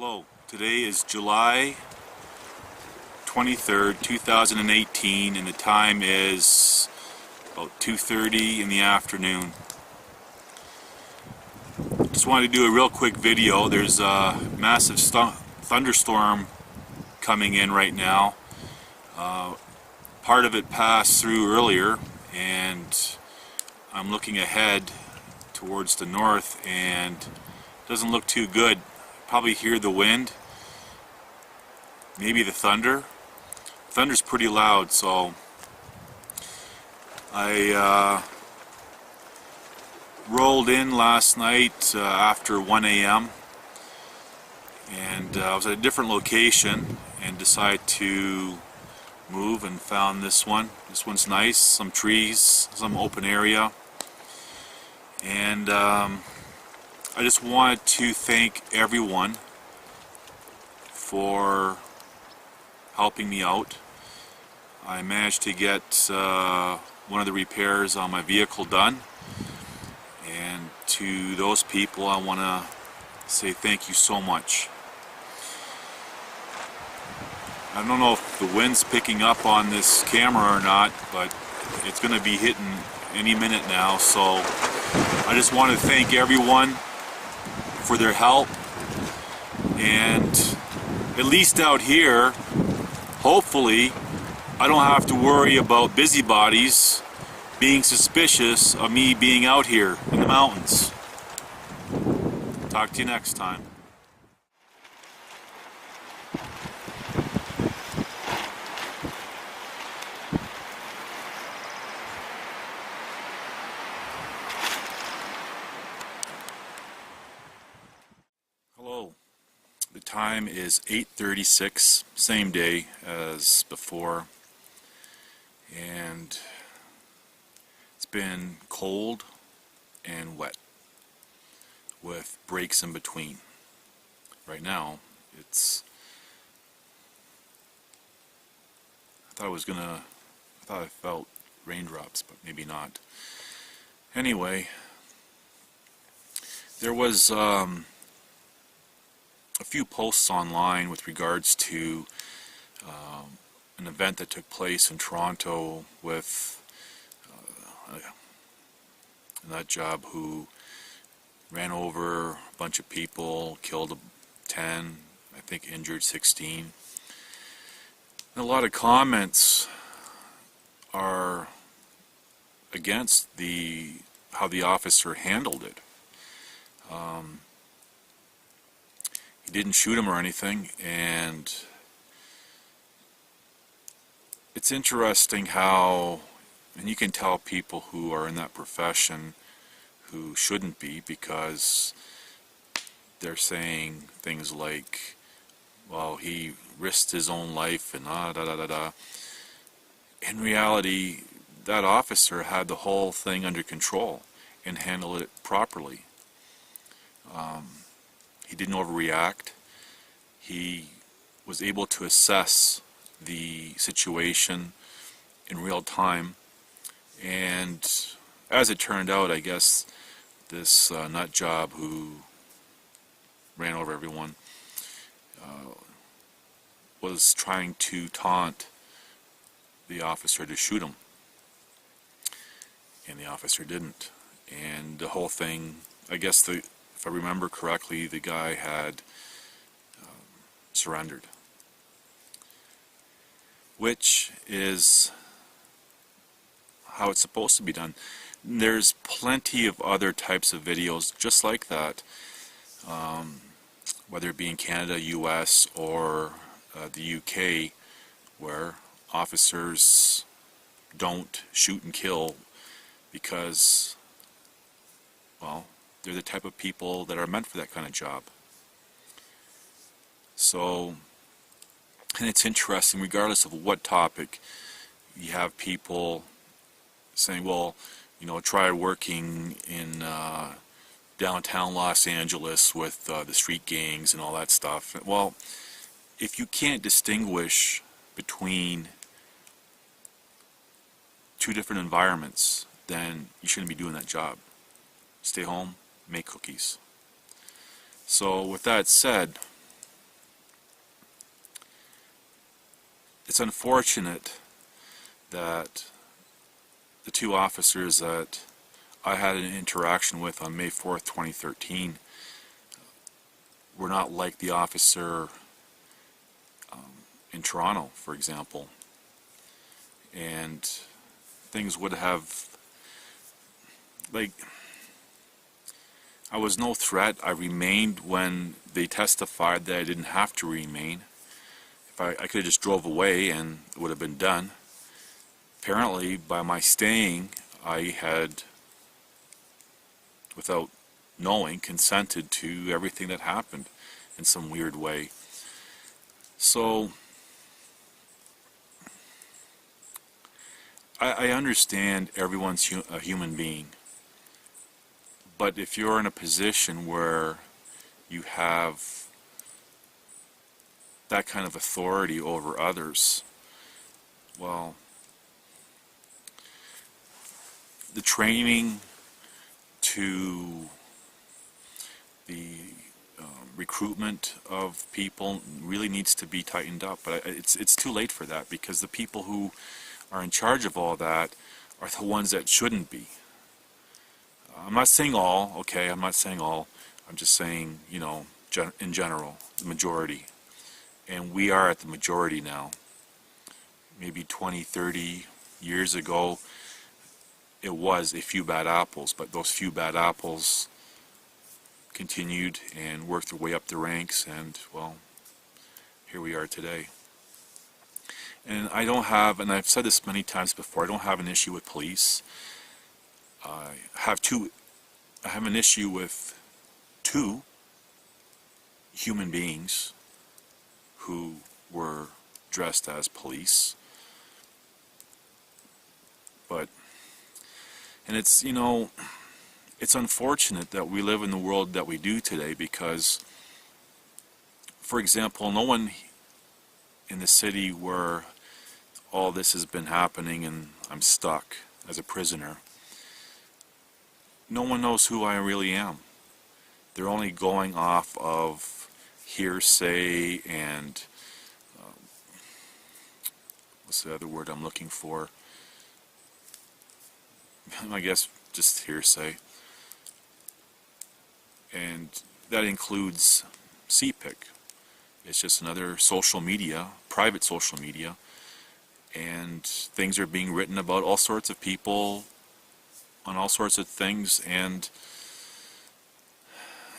Hello, today is July 23rd, 2018, and the time is about 2:30 in the afternoon. Just wanted to do a real quick video. There's a massive thunderstorm coming in right now. Part of it passed through earlier, and I'm looking ahead towards the north, and it doesn't look too good. Probably hear the wind, maybe the thunder. Thunder's pretty loud, so I rolled in last night after 1 a.m. and I was at a different location and decided to move and found this one. This one's nice, some trees, some open area, and I just wanted to thank everyone for helping me out. I managed to get one of the repairs on my vehicle done, and to those people I want to say thank you so much. I don't know if the wind's picking up on this camera or not, but it's going to be hitting any minute now, so I just want to thank everyone for their help, and at least out here, hopefully I don't have to worry about busybodies being suspicious of me being out here in the mountains. Talk to you next time. Hello, the time is 8:36, same day as before, and it's been cold and wet with breaks in between. Right now I thought I felt raindrops, but maybe not. Anyway, there was a few posts online with regards to an event that took place in Toronto with a nut job who ran over a bunch of people, killed 10, I think injured 16. And a lot of comments are against how the officer handled it. He didn't shoot him or anything, and it's interesting how, and you can tell people who are in that profession who shouldn't be, because they're saying things like, well, he risked his own life and da da da da. In reality, that officer had the whole thing under control and handled it properly. He didn't overreact. He was able to assess the situation in real time, and as it turned out, I guess this nut job who ran over everyone was trying to taunt the officer to shoot him, and the officer didn't. And the whole thing, I guess if I remember correctly, the guy had surrendered, which is how it's supposed to be done. There's plenty of other types of videos just like that, whether it be in Canada, US, or the UK, where officers don't shoot and kill because, well, they're the type of people that are meant for that kind of job. So, and it's interesting, regardless of what topic, you have people saying, well, you know, try working in downtown Los Angeles with the street gangs and all that stuff. Well, if you can't distinguish between two different environments, then you shouldn't be doing that job. Stay home, make cookies. So with that said, it's unfortunate that the two officers that I had an interaction with on May 4th, 2013 were not like the officer in Toronto, for example. And things would have, like, I was no threat. I remained when they testified that I didn't have to remain. If I could have just drove away and it would have been done. Apparently, by my staying, I had, without knowing, consented to everything that happened in some weird way. So, I understand everyone's a human being. But if you're in a position where you have that kind of authority over others, well, the training to the recruitment of people really needs to be tightened up. But it's too late for that, because the people who are in charge of all that are the ones that shouldn't be. I'm not saying all, okay, I'm not saying all. I'm just saying, you know, in general, the majority. And we are at the majority now. Maybe 20, 30 years ago, it was a few bad apples, but those few bad apples continued and worked their way up the ranks, and, well, here we are today. And I don't have, and I've said this many times before, I don't have an issue with police. I have an issue with two human beings who were dressed as police. But, and it's, you know, it's unfortunate that we live in the world that we do today, because, for example, no one in the city where all this has been happening and I'm stuck as a prisoner, no one knows who I really am. They're only going off of hearsay and what's the other word I'm looking for? I guess just hearsay. And that includes CPIC. It's just another social media, private social media, and things are being written about all sorts of people on all sorts of things. And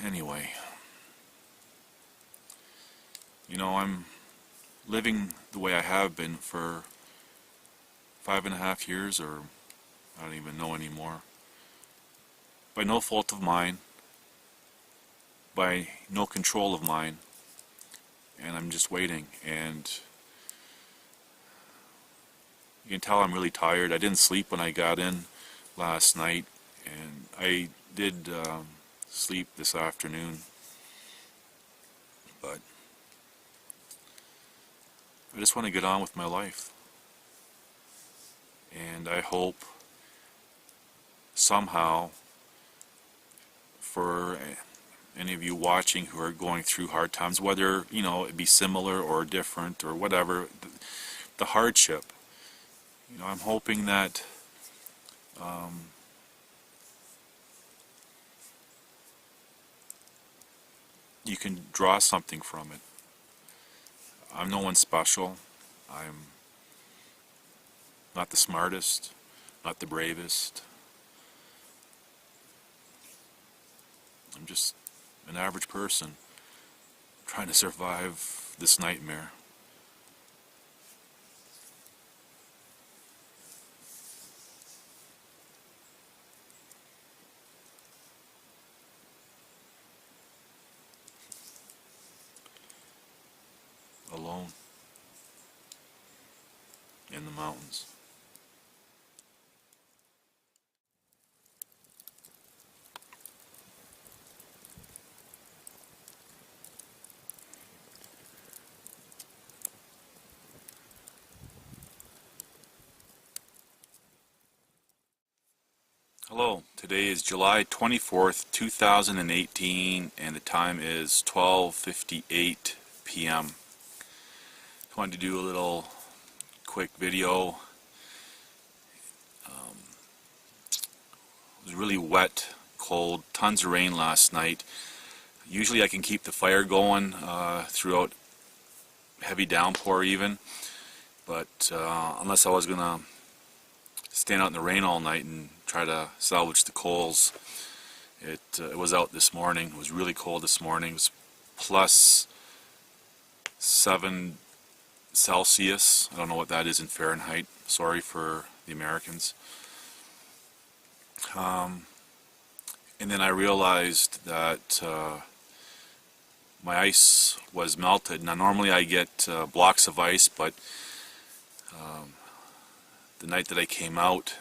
anyway, you know, I'm living the way I have been for 5.5 years, or I don't even know anymore, by no fault of mine, by no control of mine, and I'm just waiting. And you can tell I'm really tired. I didn't sleep when I got in last night, and I did sleep this afternoon, but I just want to get on with my life. And I hope somehow, for any of you watching who are going through hard times, whether, you know, it be similar or different or whatever, the hardship, you know, I'm hoping that you can draw something from it. I'm no one special. I'm not the smartest, not the bravest. I'm just an average person trying to survive this nightmare. Alone in the mountains. Hello, today is July 24th, 2018, and the time is 12:58 p.m. I wanted to do a little quick video. It was really wet, cold, tons of rain last night. Usually I can keep the fire going throughout heavy downpour even, but unless I was gonna stand out in the rain all night and try to salvage the coals, it was out this morning. It was really cold this morning. It was plus 7 Celsius. I don't know what that is in Fahrenheit. Sorry for the Americans. And then I realized that my ice was melted. Now normally I get blocks of ice, but the night that I came out,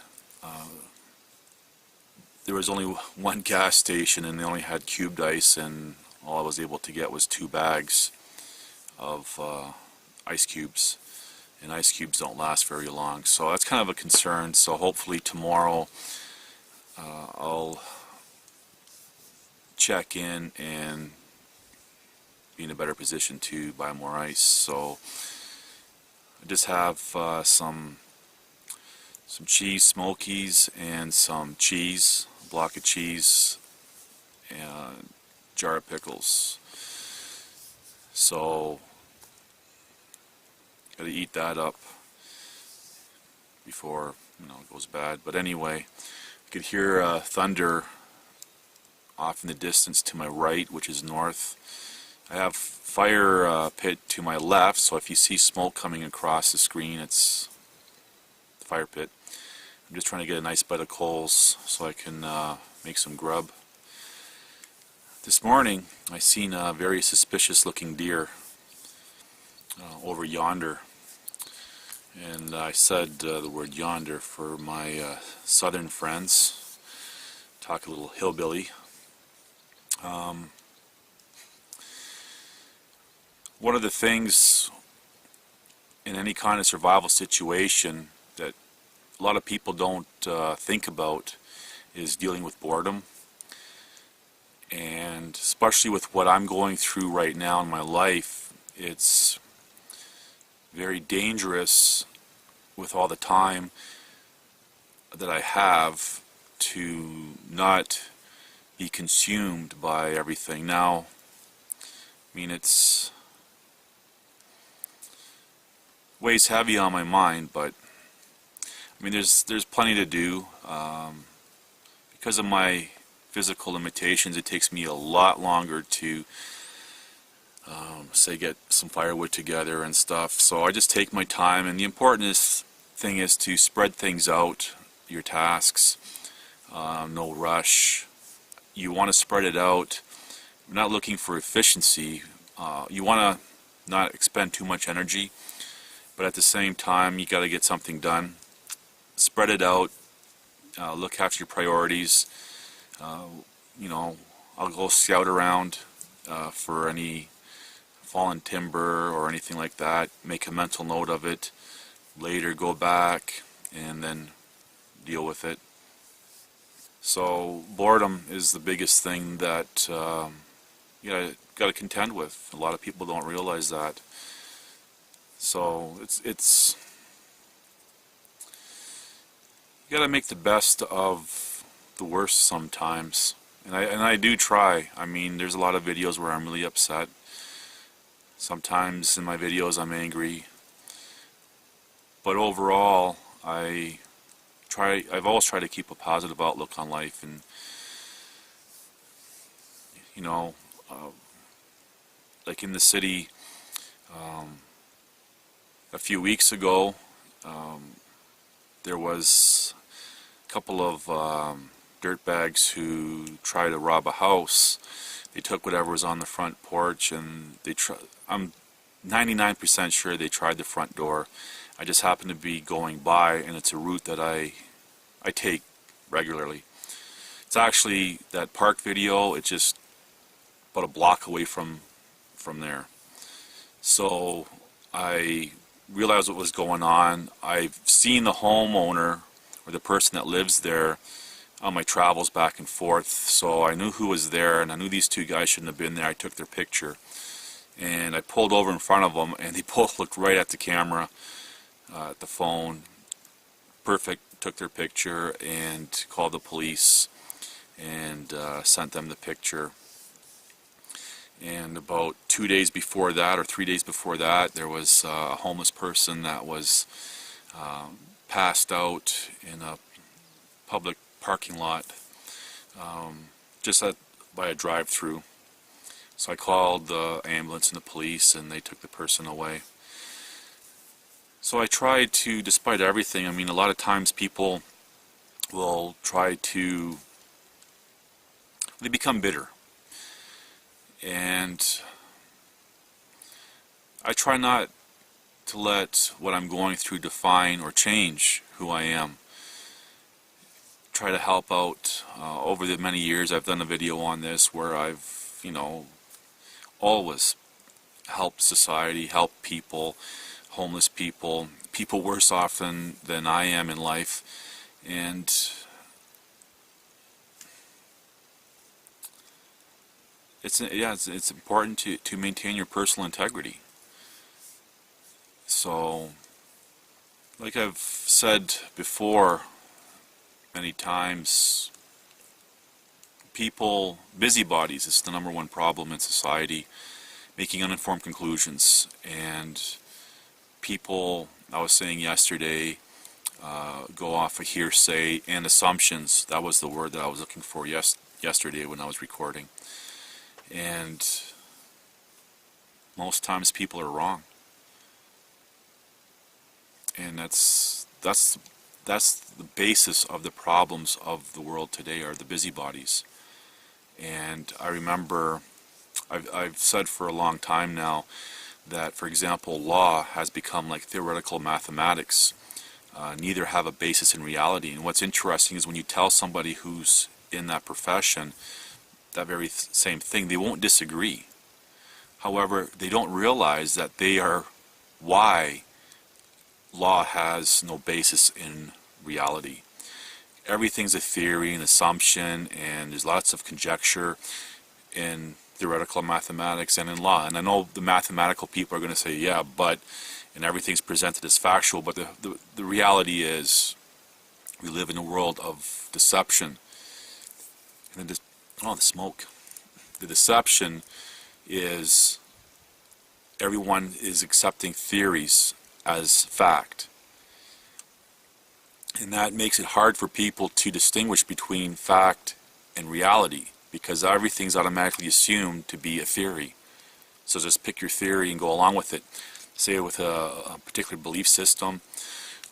there was only one gas station and they only had cubed ice, and all I was able to get was 2 bags of ice cubes, and ice cubes don't last very long, so that's kind of a concern. So hopefully tomorrow I'll check in and be in a better position to buy more ice. So I just have some cheese smokies and some cheese, a block of cheese, and a jar of pickles. So gotta eat that up before it goes bad. But anyway, you could hear thunder off in the distance to my right, which is north. I have fire pit to my left, so if you see smoke coming across the screen, it's the fire pit. I'm just trying to get a nice bed of coals so I can make some grub. This morning I seen a very suspicious looking deer over yonder, and I said the word yonder for my southern friends. Talk a little hillbilly. One of the things in any kind of survival situation that a lot of people don't think about is dealing with boredom, and especially with what I'm going through right now in my life, it's very dangerous with all the time that I have to not be consumed by everything. Now, I mean, it's weighs heavy on my mind, but I mean, there's plenty to do. Because of my physical limitations, it takes me a lot longer to say get some firewood together and stuff. So I just take my time, and the important thing is to spread things out, your tasks, no rush. You want to spread it out. You're not looking for efficiency. You want to not expend too much energy, but at the same time you got to get something done. Spread it out. Look after your priorities. I'll go scout around for any fallen timber or anything like that. Make a mental note of it. Later go back and then deal with it. So boredom is the biggest thing that you got to contend with. A lot of people don't realize that. So it's you got to make the best of the worst sometimes, and I do try. I mean, there's a lot of videos where I'm really upset. Sometimes in my videos I'm angry, but overall I've always tried to keep a positive outlook on life, and like in the city a few weeks ago, there was a couple of dirtbags who tried to rob a house. They took whatever was on the front porch, and I'm 99% sure they tried the front door. I just happened to be going by, and it's a route that I take regularly. It's actually that park video. It's just about a block away from there. So I realized what was going on. I've seen the homeowner or the person that lives there on my travels back and forth, so I knew who was there, and I knew these two guys shouldn't have been there. I took their picture, and I pulled over in front of them, and they both looked right at the camera, at the phone. Perfect, took their picture and called the police and sent them the picture. And about 2 days before that, or 3 days before that, there was a homeless person that was passed out in a public parking lot, just by a drive-through. So I called the ambulance and the police, and they took the person away. So I tried to, despite everything, I mean, a lot of times people will try to, they become bitter. And I try not to let what I'm going through define or change who I am. Try to help out. Over the many years I've done a video on this where I've, always helped society, helped people, homeless people, people worse off than I am in life. And it's important to maintain your personal integrity. So, like I've said before many times, people, busybodies is the #1 problem in society, making uninformed conclusions. And people, I was saying yesterday, go off of hearsay and assumptions. That was the word that I was looking for yesterday when I was recording. And most times people are wrong. And that's the basis of the problems of the world today, are the busybodies. And I remember, I've said for a long time now that, for example, law has become like theoretical mathematics. Neither have a basis in reality. And what's interesting is when you tell somebody who's in that profession that very same thing, they won't disagree. However, they don't realize that they are why law has no basis in reality. Everything's a theory, an assumption, and there's lots of conjecture in theoretical mathematics and in law. And I know the mathematical people are going to say, yeah, but, and everything's presented as factual, but the reality is we live in a world of deception. And then the smoke. The deception is everyone is accepting theories as fact. And that makes it hard for people to distinguish between fact and reality, because everything's automatically assumed to be a theory. So just pick your theory and go along with it. Say with a particular belief system,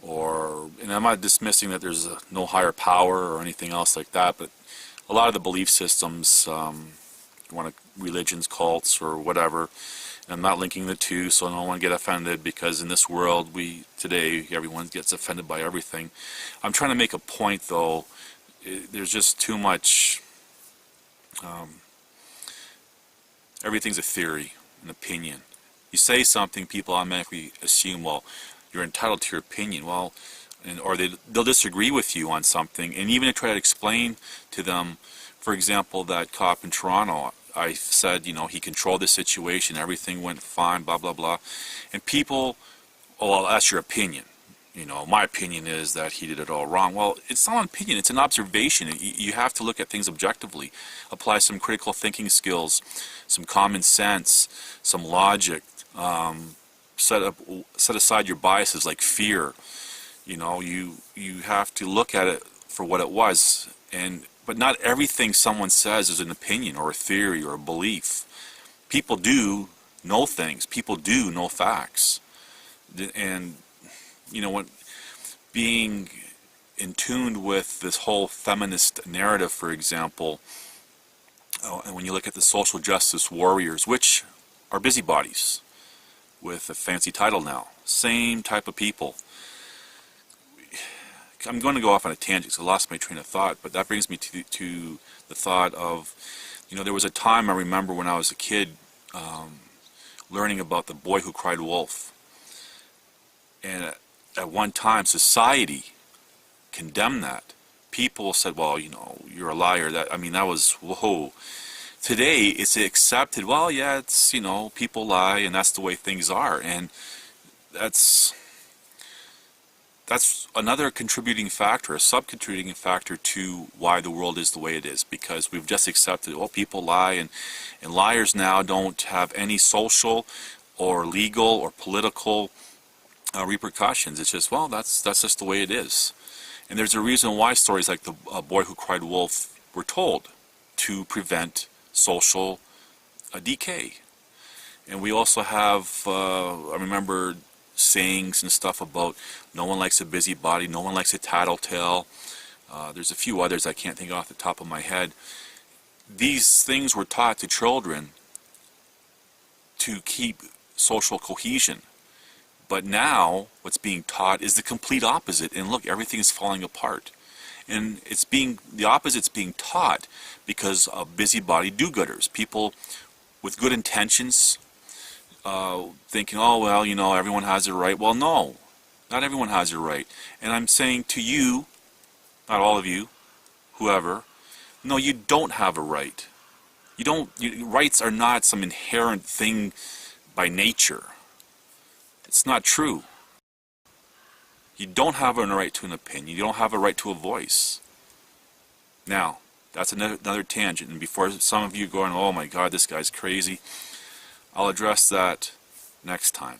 and I'm not dismissing that there's no higher power or anything else like that, but a lot of the belief systems, religions, cults, or whatever, and I'm not linking the two, so I don't want to get offended, because in this world, today, everyone gets offended by everything. I'm trying to make a point, though. There's just too much, everything's a theory, an opinion. You say something, people automatically assume, well, you're entitled to your opinion. Well, or they'll disagree with you on something, and even to try to explain to them, for example, that cop in Toronto, I said, he controlled the situation, everything went fine, blah, blah, blah. And people, oh, well, that's your opinion. My opinion is that he did it all wrong. Well, it's not an opinion, it's an observation. You have to look at things objectively, apply some critical thinking skills, some common sense, some logic, set aside your biases like fear. You have to look at it for what it was, but not everything someone says is an opinion or a theory or a belief. People do know things. People do know facts. And, when being in tune with this whole feminist narrative, for example, and when you look at the social justice warriors, which are busybodies with a fancy title now, same type of people. I'm going to go off on a tangent, so I lost my train of thought, but that brings me to the thought of, there was a time I remember when I was a kid learning about the boy who cried wolf. And at one time, society condemned that. People said, well, you're a liar. That was, whoa. Today, it's accepted, well, yeah, it's, people lie, and that's the way things are. And that's that's another contributing factor, a sub-contributing factor to why the world is the way it is, because we've just accepted, oh, people lie, and liars now don't have any social or legal or political repercussions. It's just, well, that's just the way it is. And there's a reason why stories like the boy who cried wolf were told, to prevent social decay. And we also have, I remember sayings and stuff about no one likes a busybody, no one likes a tattletale. There's a few others I can't think off the top of my head. These things were taught to children to keep social cohesion. But now what's being taught is the complete opposite, and look, everything is falling apart. And the opposite's being taught because of busybody do-gooders, people with good intentions, thinking, oh, well, you know, everyone has a right. Well, no, not everyone has a right. And I'm saying to you, not all of you, whoever, no, you don't have a right. Rights are not some inherent thing by nature. It's not true. You don't have a right to an opinion. You don't have a right to a voice. Now, that's another tangent. And before some of you are going, oh my God, this guy's crazy, I'll address that next time.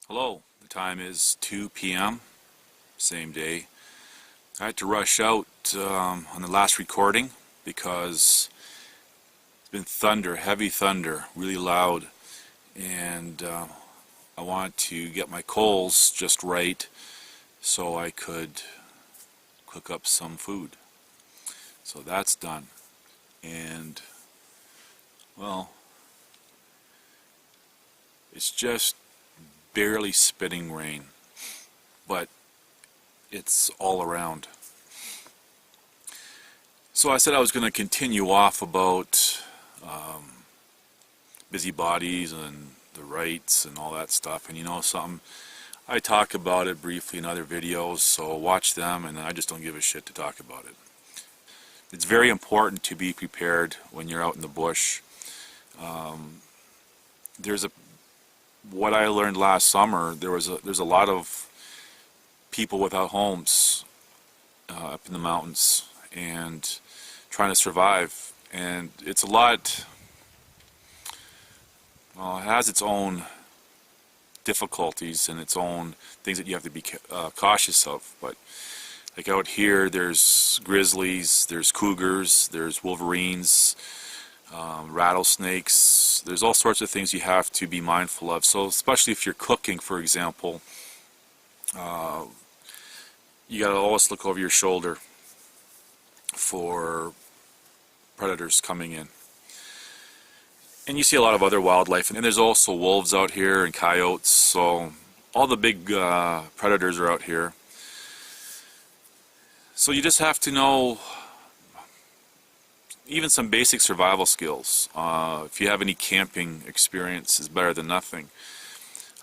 Hello, the time is 2 p.m., same day. I had to rush out on the last recording because it's been thunder, heavy thunder, really loud, and I want to get my coals just right so I could cook up some food. So that's done. And, well, it's just barely spitting rain, but it's all around. So I said I was going to continue off about busybodies and the rights and all that stuff, and you know something, I talk about it briefly in other videos, so watch them, and I just don't give a shit to talk about it. It's very important to be prepared when you're out in the bush. What I learned last summer, there's a lot of people without homes up in the mountains and trying to survive, and it's a lot. Well, it has its own difficulties and its own things that you have to be cautious of. But like out here, there's grizzlies, there's cougars, there's wolverines, rattlesnakes. There's all sorts of things you have to be mindful of. So especially if you're cooking, for example, you got to always look over your shoulder for predators coming in. And you see a lot of other wildlife, and there's also wolves out here and coyotes, so all the big predators are out here. So you just have to know even some basic survival skills. If you have any camping experience, is better than nothing.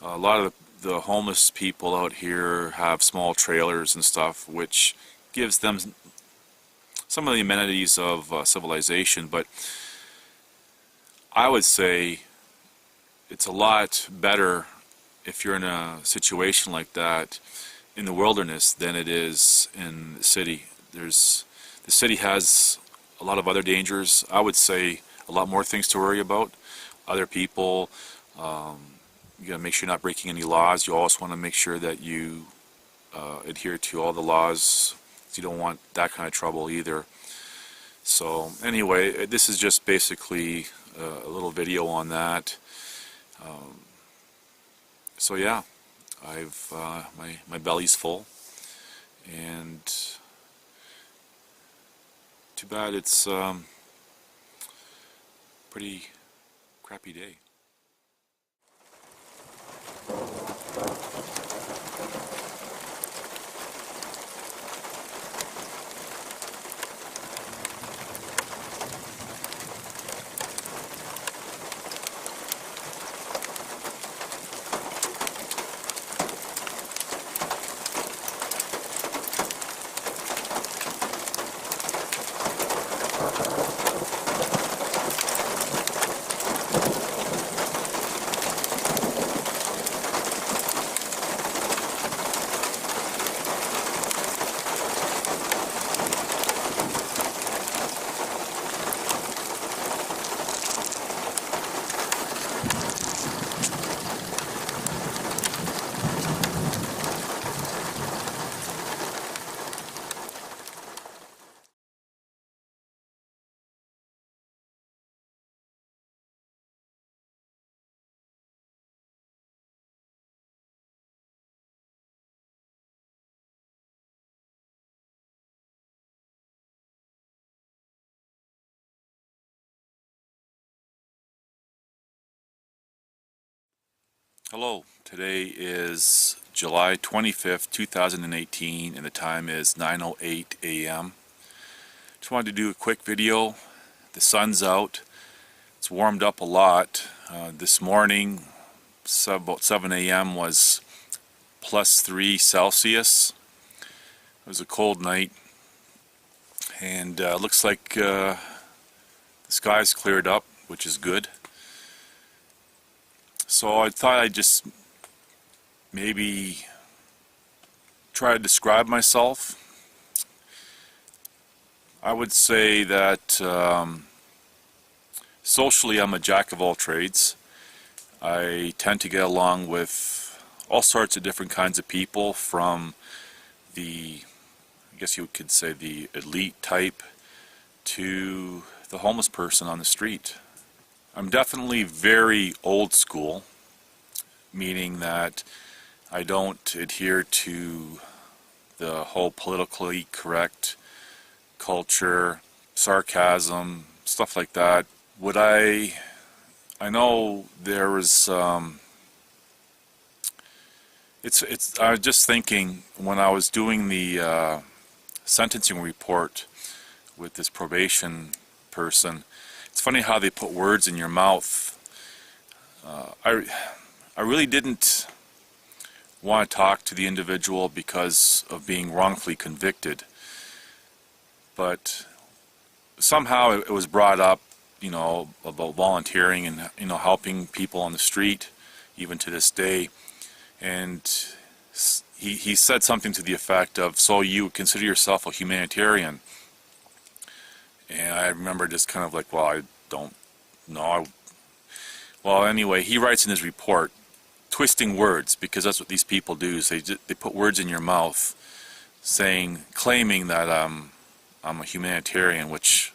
A lot of the homeless people out here have small trailers and stuff, which gives them some of the amenities of civilization, but I would say it's a lot better if you're in a situation like that in the wilderness than it is in the city. The city has a lot of other dangers. I would say a lot more things to worry about. Other people, you gotta make sure you're not breaking any laws. You always want to make sure that you adhere to all the laws. You don't want that kind of trouble either. So anyway, this is just basically a little video on that. So yeah, I've my belly's full, and too bad it's pretty crappy day. Hello, today is July 25th, 2018, and the time is 9:08 a.m. Just wanted to do a quick video. The sun's out. It's warmed up a lot. This morning, about 7 a.m. was +3 Celsius. It was a cold night, and looks like the sky's cleared up, which is good. So I thought I'd just maybe try to describe myself. I would say that socially I'm a jack of all trades. I tend to get along with all sorts of different kinds of people, from the, I guess you could say, the elite type to the homeless person on the street. I'm definitely very old school, meaning that I don't adhere to the whole politically correct culture, sarcasm, stuff like that. I know there was, I was just thinking when I was doing the sentencing report with this probation person, it's funny how they put words in your mouth. I really didn't want to talk to the individual because of being wrongfully convicted, but somehow it was brought up, about volunteering and helping people on the street, even to this day. And he said something to the effect of, "So you consider yourself a humanitarian?" And I remember just kind of like, well, I don't know. Well, anyway, he writes in his report, twisting words, because that's what these people do. Is they put words in your mouth, claiming that I'm a humanitarian, which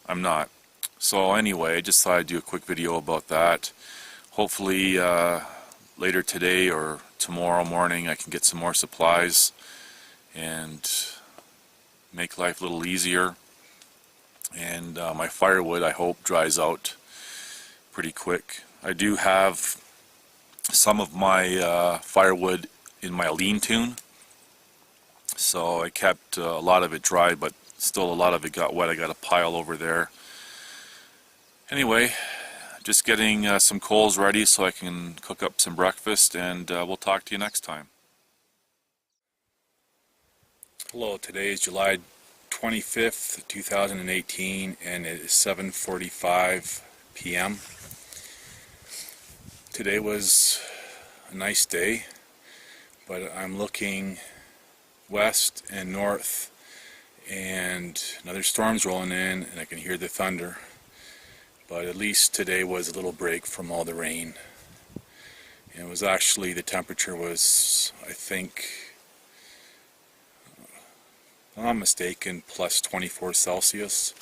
I'm not. So anyway, I just thought I'd do a quick video about that. Hopefully later today or tomorrow morning I can get some more supplies and make life a little easier. And my firewood, I hope, dries out pretty quick. I do have some of my firewood in my lean-to, so I kept a lot of it dry, but still a lot of it got wet. I got a pile over there. Anyway, just getting some coals ready so I can cook up some breakfast, and we'll talk to you next time. Hello, today is July 25th, 2018, and it is 7:45 p.m. Today was a nice day, but I'm looking west and north, and another storm's rolling in, and I can hear the thunder. But at least today was a little break from all the rain. And it was actually, the temperature was, I think, if I'm not mistaken, +24 Celsius.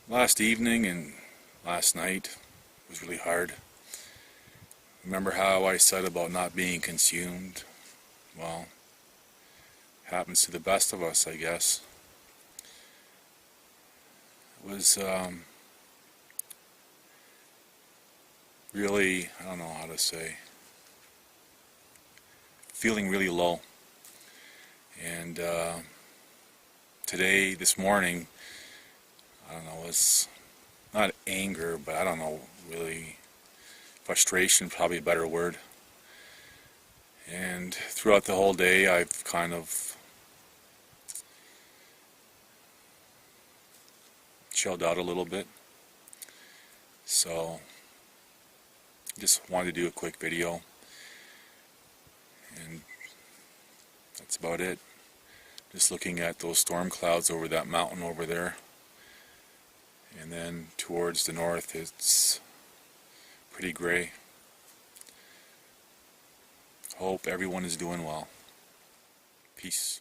Last evening and last night was really hard. Remember how I said about not being consumed? Well, it happens to the best of us, I guess. It was really, I don't know how to say, feeling really low. And this morning, I don't know, it's not anger, but I don't know, really frustration, probably a better word. And throughout the whole day I've kind of chilled out a little bit. So just wanted to do a quick video, and that's about it. Just looking at those storm clouds over that mountain over there, and then towards the north it's pretty gray. Hope everyone is doing well. Peace.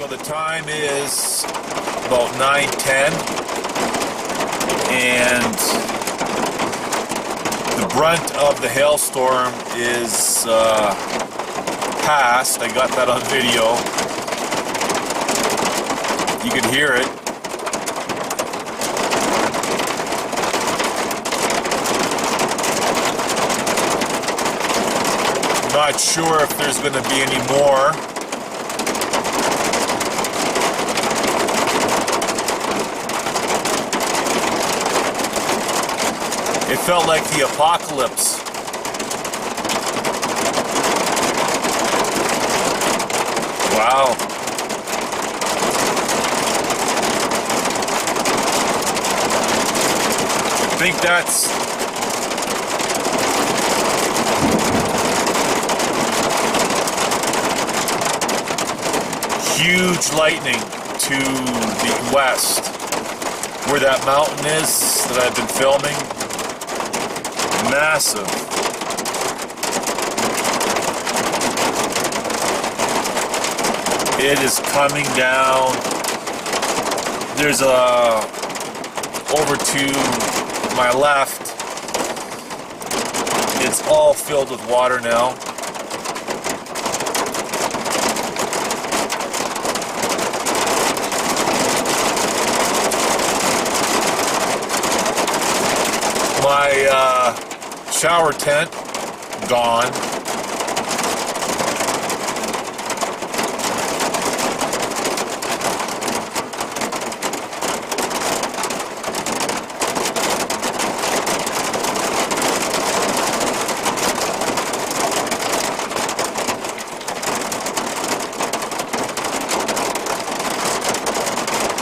So the time is about 9:10, and the brunt of the hailstorm is past. I got that on video. You can hear it. Not sure if there's going to be any more. It felt like the apocalypse. Wow. I think that's huge lightning to the west, where that mountain is that I've been filming. Massive. It is coming down. There's over to my left. It's all filled with water now. My shower tent gone.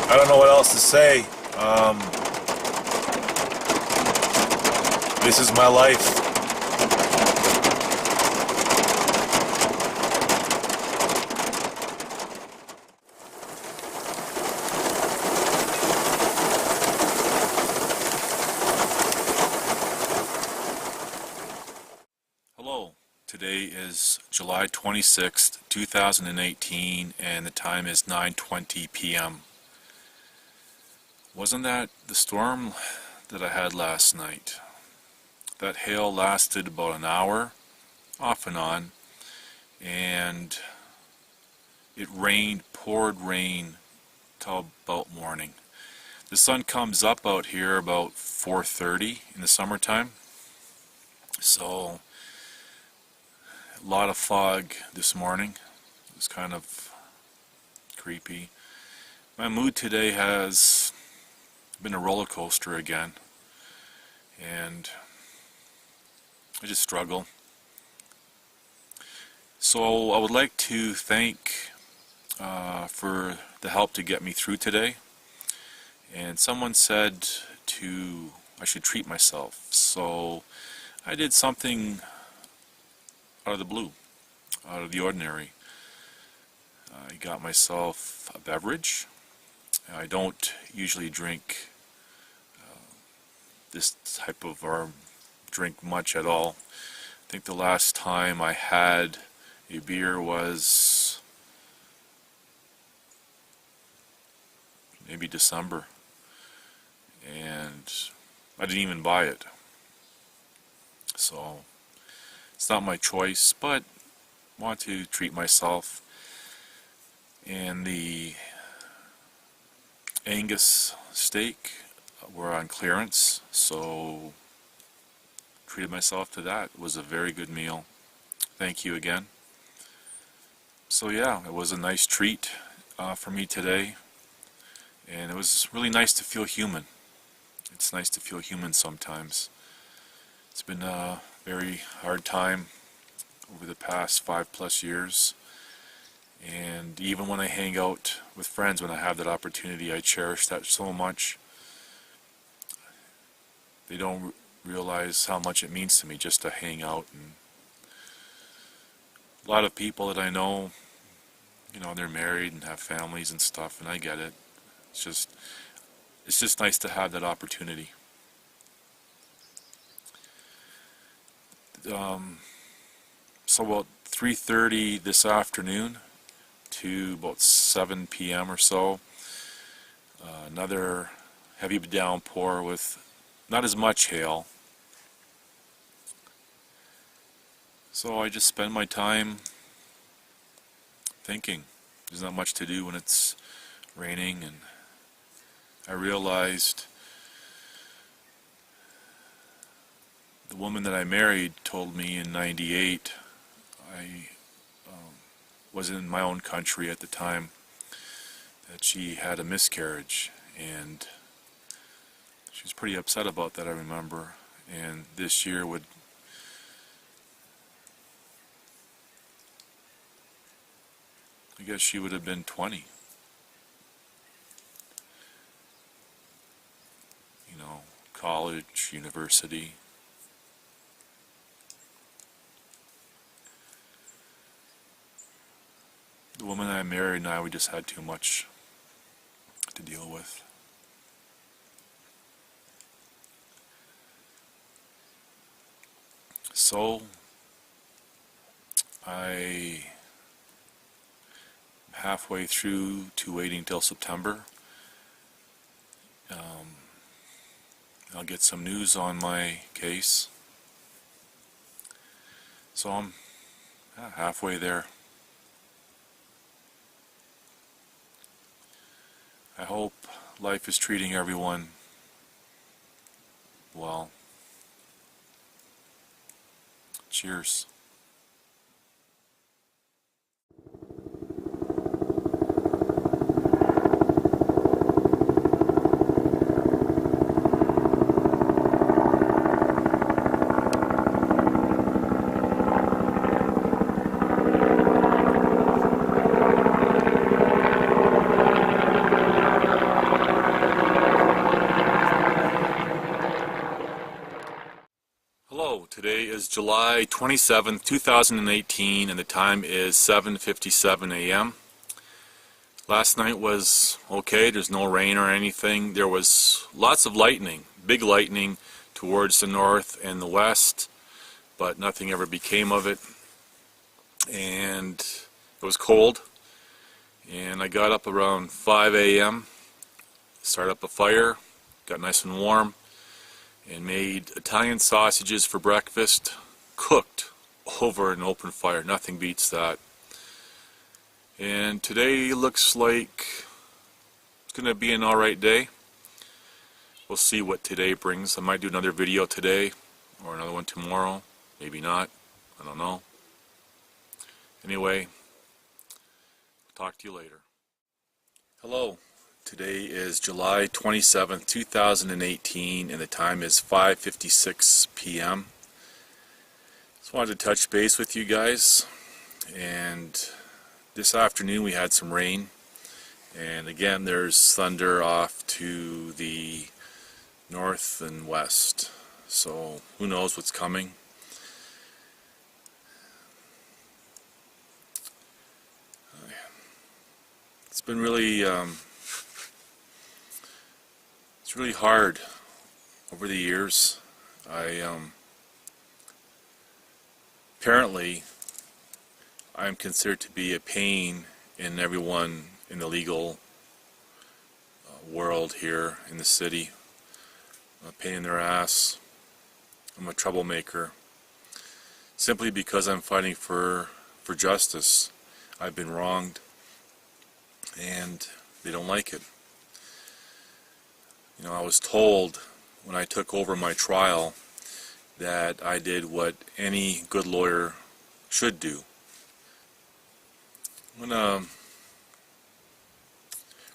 I don't know what else to say. This is my life. Hello, today is July 26th, 2018, and the time is 9:20 p.m. Wasn't that the storm that I had last night? That hail lasted about an hour, off and on, and it rained, poured rain, till about morning. The sun comes up out here about 4:30 in the summertime, so a lot of fog this morning. It was kind of creepy. My mood today has been a roller coaster again, and I just struggle. So I would like to thank for the help to get me through today. And someone said I should treat myself. So I did something out of the blue, out of the ordinary. I got myself a beverage. I don't usually drink this type of drink much at all. I think the last time I had a beer was maybe December, and I didn't even buy it. So it's not my choice, but I want to treat myself. And the Angus steak were on clearance, so treated myself to that. It was a very good meal. Thank you again. So yeah, it was a nice treat for me today, and it was really nice to feel human. It's nice to feel human sometimes. It's been a very hard time over the past 5+ years, and even when I hang out with friends, when I have that opportunity, I cherish that so much. They don't realize how much it means to me just to hang out. And a lot of people that I know, you know, they're married and have families and stuff, and I get it. It's just nice to have that opportunity. So about 3:30 this afternoon to about 7 p.m. or so. Another heavy downpour with not as much hail. So I just spend my time thinking. There's not much to do when it's raining, and I realized the woman that I married told me in '98, I was in my own country at the time, that she had a miscarriage, and she was pretty upset about that, I remember. And this year would, I guess she would have been 20. You know, college, university. The woman I married and I, we just had too much to deal with. So I am halfway through to waiting till September. I'll get some news on my case. So I'm halfway there. I hope life is treating everyone well. Cheers. Hello, today is July 27th, 2018, and the time is 7:57 a.m. Last night was okay, there's no rain or anything. There was lots of lightning, big lightning towards the north and the west, but nothing ever became of it. And it was cold, and I got up around 5 a.m., started up a fire, got nice and warm, and made Italian sausages for breakfast, cooked over an open fire. Nothing beats that. And today looks like it's going to be an alright day. We'll see what today brings. I might do another video today, or another one tomorrow. Maybe not. I don't know. Anyway, talk to you later. Hello. Today is July 27th, 2018, and the time is 5:56 p.m. Just wanted to touch base with you guys. And this afternoon we had some rain, and again there's thunder off to the north and west. So who knows what's coming. It's been really it's really hard over the years. Apparently I'm considered to be a pain in everyone in the legal world here in the city. A pain in their ass. I'm a troublemaker. Simply because I'm fighting for justice. I've been wronged, and they don't like it. You know, I was told when I took over my trial that I did what any good lawyer should do. When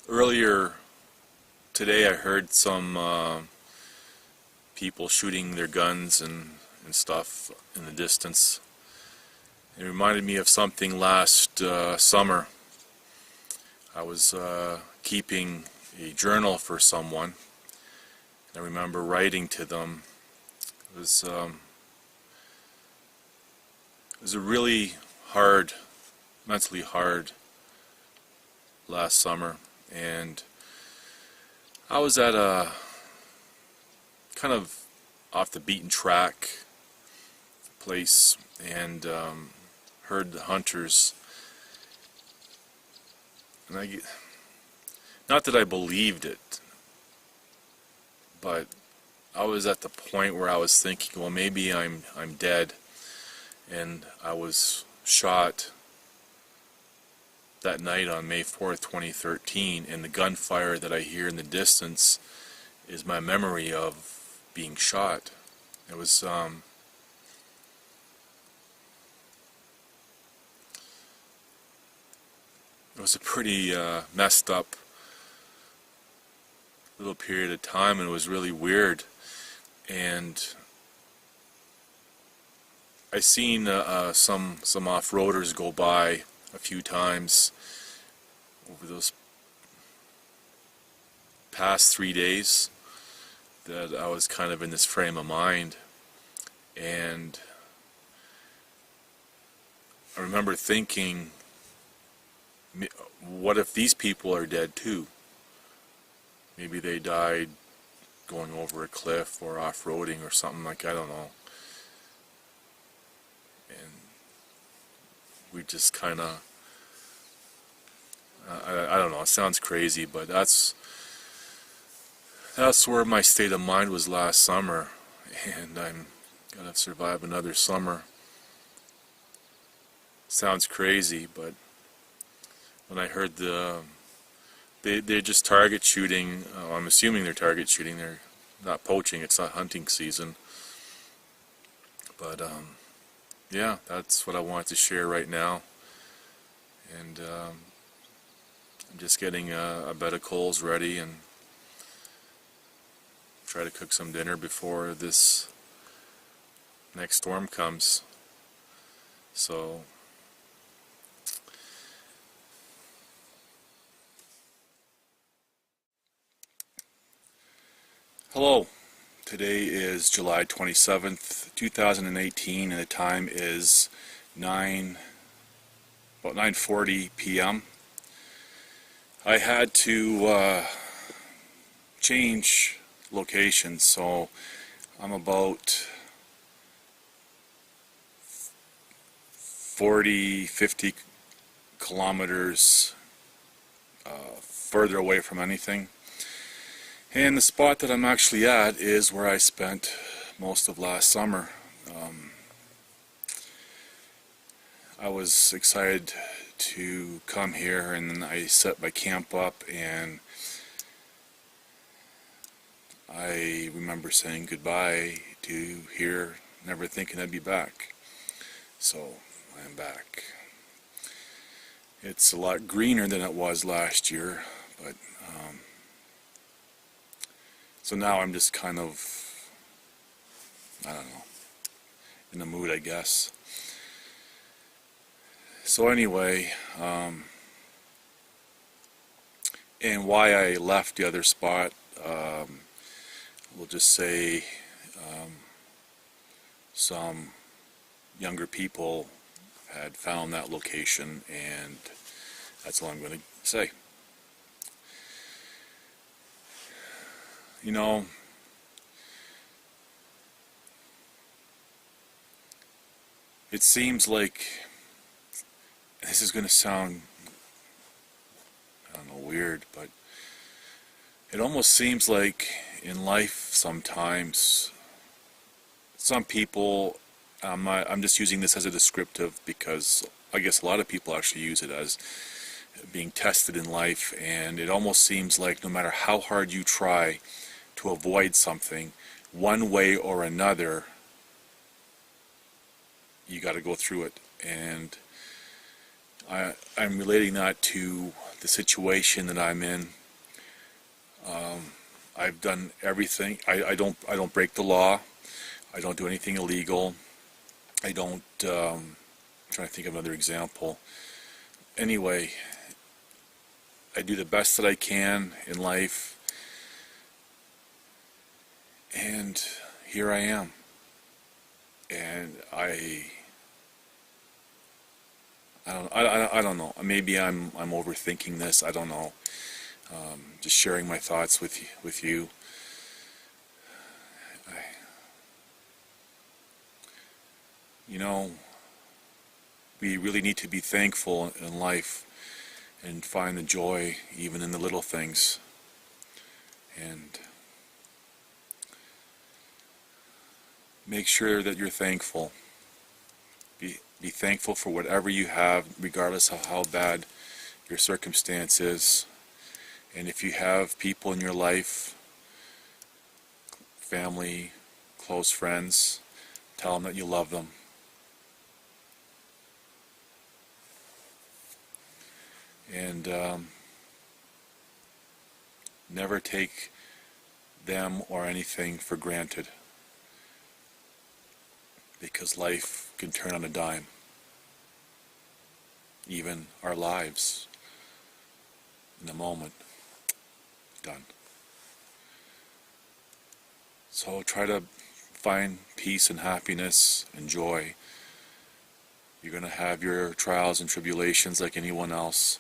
earlier today I heard some people shooting their guns and stuff in the distance. It reminded me of something last summer. I was keeping a journal for someone. I remember writing to them. It was a really hard, mentally hard last summer, and I was at a kind of off the beaten track place, and heard the hunters and not that I believed it, but I was at the point where I was thinking, well, maybe I'm dead, and I was shot that night on May 4th, 2013, and the gunfire that I hear in the distance is my memory of being shot. It was a pretty messed up little period of time, and it was really weird. And I seen some off-roaders go by a few times over those past 3 days that I was kind of in this frame of mind. And I remember thinking, what if these people are dead too? Maybe they died going over a cliff or off-roading or something, like, I don't know. And we just kind of, I don't know, it sounds crazy, but that's where my state of mind was last summer, and I'm gonna survive another summer. Sounds crazy, but when I heard they're just target shooting, I'm assuming they're target shooting, they're not poaching, it's not hunting season. But yeah, that's what I wanted to share right now. And I'm just getting a bed of coals ready and try to cook some dinner before this next storm comes. So hello, today is July 27th, 2018, and the time is about 9:40 p.m. I had to change locations, so I'm about 40-50 kilometers further away from anything. And the spot that I'm actually at is where I spent most of last summer. I was excited to come here, and then I set my camp up, and I remember saying goodbye to here, never thinking I'd be back. So I'm back. It's a lot greener than it was last year, but so now I'm just kind of, I don't know, in the mood, I guess. So anyway, and why I left the other spot, we'll just say some younger people had found that location, and that's all I'm going to say. You know, it seems like, this is going to sound, I don't know, weird, but it almost seems like in life sometimes, some people, I'm just using this as a descriptive because I guess a lot of people actually use it as being tested in life, and it almost seems like no matter how hard you try to avoid something, one way or another, you got to go through it. And I'm relating that to the situation that I'm in. I've done everything. I don't break the law. I don't do anything illegal. I don't. I'm trying to think of another example. Anyway, I do the best that I can in life, and here I am. And I don't know. Maybe I'm overthinking this. I don't know. Just sharing my thoughts with you. You know, we really need to be thankful in life. and find the joy even in the little things. And make sure that you're thankful. Be thankful for whatever you have, regardless of how bad your circumstance is. And if you have people in your life, family, close friends, tell them that you love them. And never take them or anything for granted, because life can turn on a dime. Even our lives, in a moment, done. So try to find peace and happiness and joy. You're going to have your trials and tribulations like anyone else.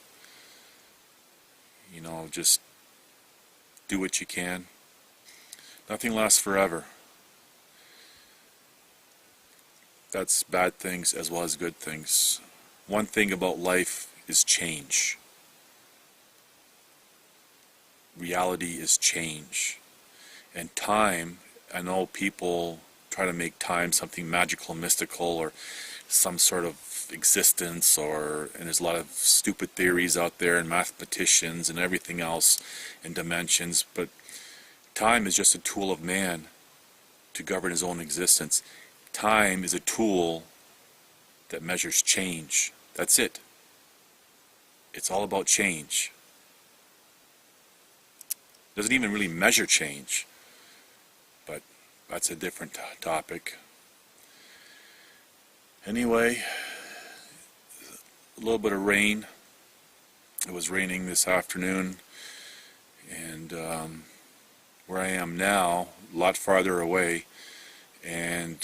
You know, just do what you can. Nothing lasts forever. That's bad things as well as good things. One thing about life is change. Reality is change. And time, I know people try to make time something magical, mystical, or some sort of existence, and there's a lot of stupid theories out there, and mathematicians and everything else, and dimensions, but time is just a tool of man to govern his own existence. Time is a tool that measures change. That's it. It's all about change. Doesn't even really measure change, but that's a different topic. Anyway, a little bit of rain. It was raining this afternoon, and where I am now, a lot farther away, and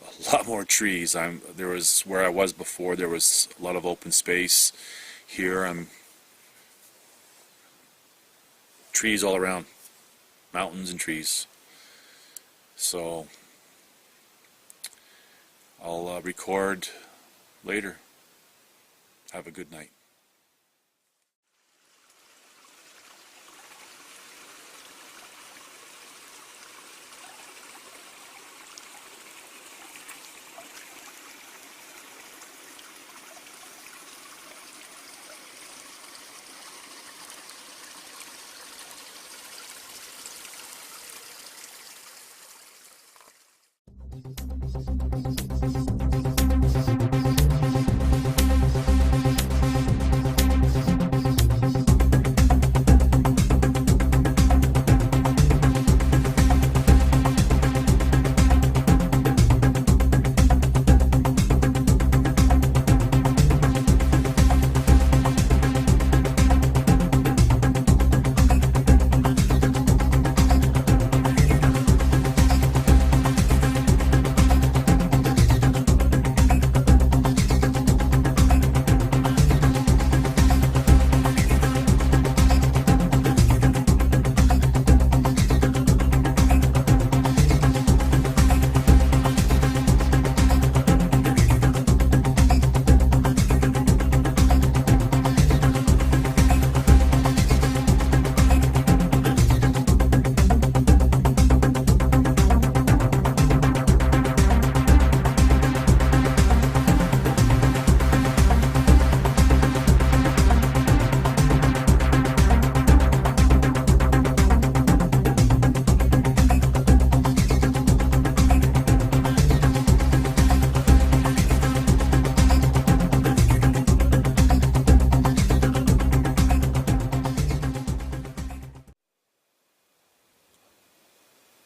a lot more trees. There was, where I was before, there was a lot of open space. Here I'm trees all around, mountains and trees. So I'll record later. Have a good night.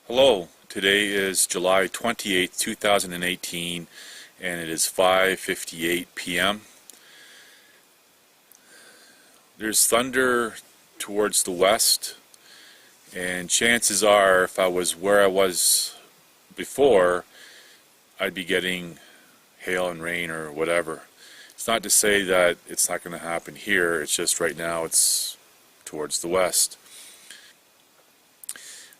Hello, today is July 28th, 2018, and it is 5:58 p.m. There's thunder towards the west, and chances are, if I was where I was before, I'd be getting hail and rain or whatever. It's not to say that it's not going to happen here, it's just right now it's towards the west.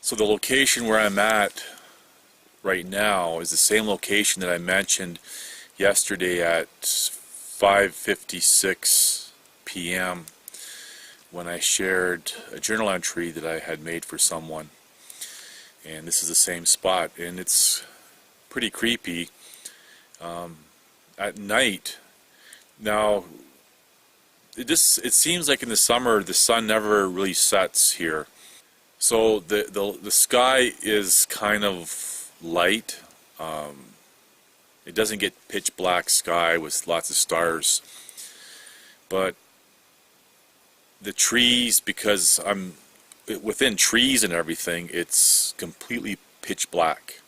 So the location where I'm at right now is the same location that I mentioned yesterday at 5:56 p.m. when I shared a journal entry that I had made for someone, and this is the same spot, and it's pretty creepy. At night, now it seems like in the summer the sun never really sets here, so the sky is kind of light. It doesn't get pitch black sky with lots of stars, but the trees, because I'm within trees and everything, it's completely pitch black,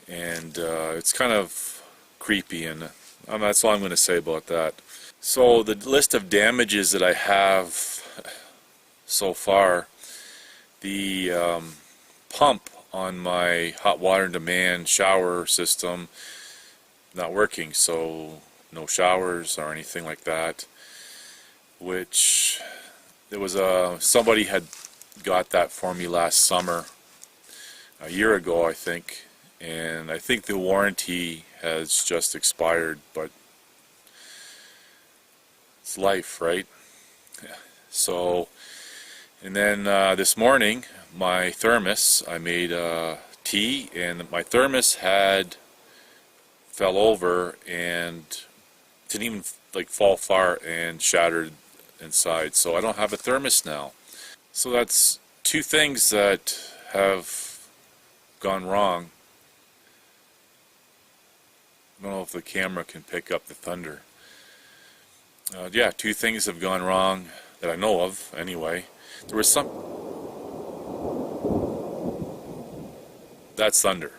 and it's kind of creepy, and that's all I'm going to say about that. So the list of damages that I have so far: the pump on my hot water on demand shower system not working, so no showers or anything like that, which there was somebody had got that for me last summer, a year ago I think, and I think the warranty has just expired, but it's life, right? Yeah. So, and then this morning my thermos, I made tea, and my thermos had fell over and didn't even like fall far and shattered inside, so I don't have a thermos now. So that's two things that have gone wrong. I don't know if the camera can pick up the thunder. Yeah, two things have gone wrong that I know of anyway. There was some... That's thunder.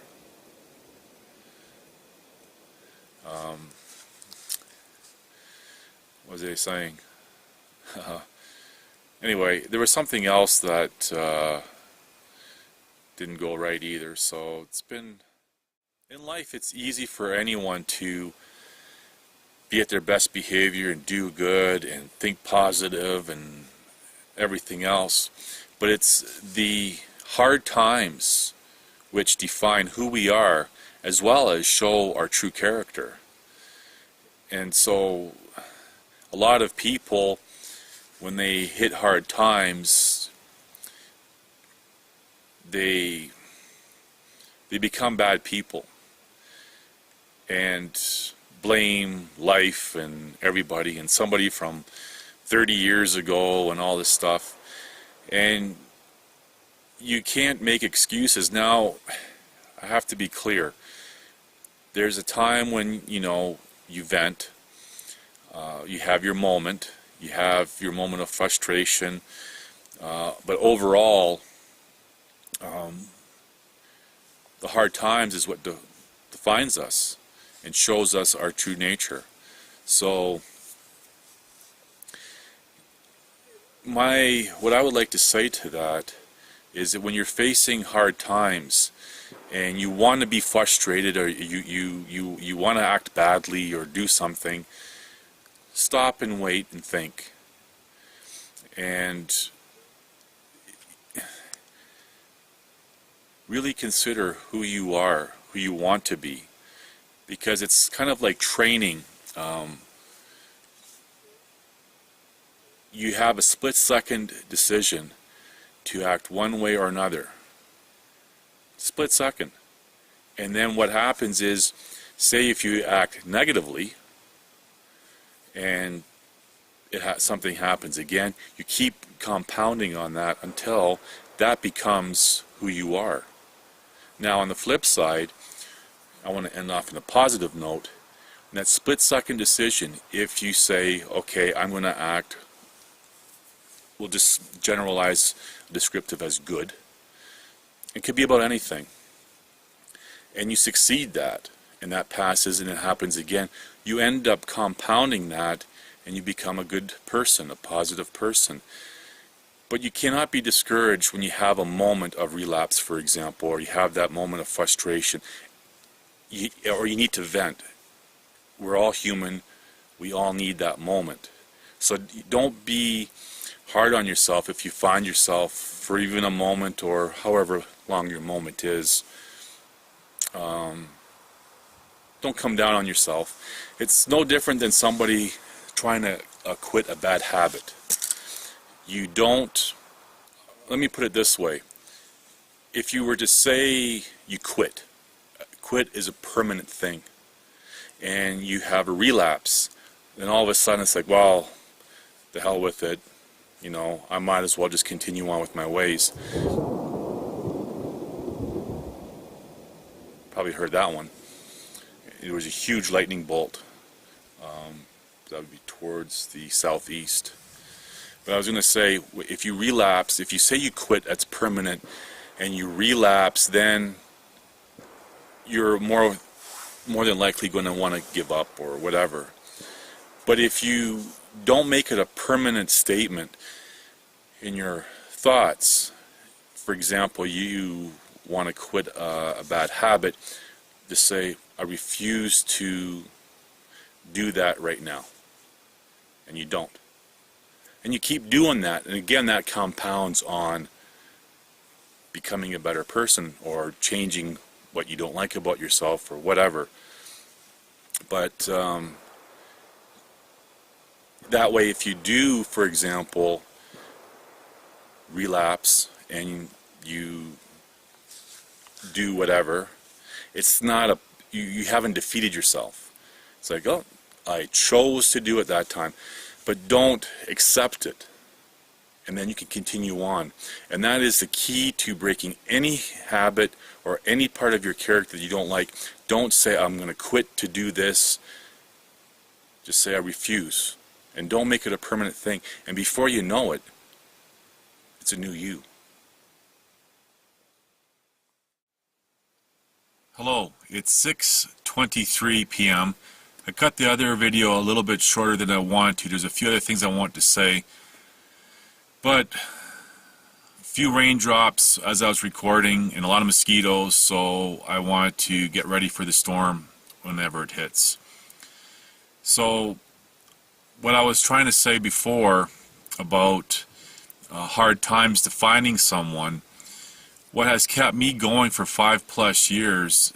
What was I saying? Anyway, there was something else that didn't go right either. So it's been... In life, it's easy for anyone to be at their best behavior and do good and think positive and everything else. But it's the hard times which define who we are, as well as show our true character. And so a lot of people, when they hit hard times, they become bad people and blame life and everybody and somebody from 30 years ago and all this stuff. And you can't make excuses. Now, I have to be clear. There's a time when, you vent. You have your moment. You have your moment of frustration. But overall, the hard times is what defines us and shows us our true nature. So, what I would like to say to that is that when you're facing hard times and you want to be frustrated, or you want to act badly or do something, stop and wait and think. And really consider who you are, who you want to be. Because it's kind of like training. You have a split-second decision to act one way or another. Split second. And then what happens is, say if you act negatively and something happens again, you keep compounding on that until that becomes who you are. Now on the flip side, I want to end off on a positive note. In that split-second decision, if you say, okay, I'm going to act, we'll just generalize descriptive as good. It could be about anything. And you succeed that, and that passes, and it happens again. You end up compounding that, and you become a good person, a positive person. But you cannot be discouraged when you have a moment of relapse, for example, or you have that moment of frustration, or you need to vent. We're all human. We all need that moment. So don't be hard on yourself if you find yourself for even a moment or however long your moment is. Don't come down on yourself. It's no different than somebody trying to quit a bad habit. you don't, let me put it this way, if you were to say you quit is a permanent thing, and you have a relapse, then all of a sudden it's like, well, the hell with it, you know, I might as well just continue on with my ways. Probably heard that one. It was a huge lightning bolt. That would be towards the southeast. But I was going to say, if you relapse, if you say you quit, that's permanent, and you relapse, then you're more than likely going to want to give up or whatever. But if you don't make it a permanent statement in your thoughts, for example, you want to quit a bad habit, just say, I refuse to do that right now. And you don't. And you keep doing that, and again, that compounds on becoming a better person or changing what you don't like about yourself or whatever. But that way, if you do, for example, relapse and you do whatever, it's not you haven't defeated yourself. It's like, oh, I chose to do it that time, but don't accept it, and then you can continue on. And that is the key to breaking any habit or any part of your character that you don't like. Don't say, I'm going to quit to do this. Just say, I refuse, and don't make it a permanent thing. And before you know it, it's a new you. Hello, it's 6:23 p.m. I cut the other video a little bit shorter than I wanted to. There's a few other things I want to say, but a few raindrops as I was recording and a lot of mosquitoes, so I wanted to get ready for the storm whenever it hits. So what I was trying to say before about hard times to finding someone, what has kept me going for 5+ years,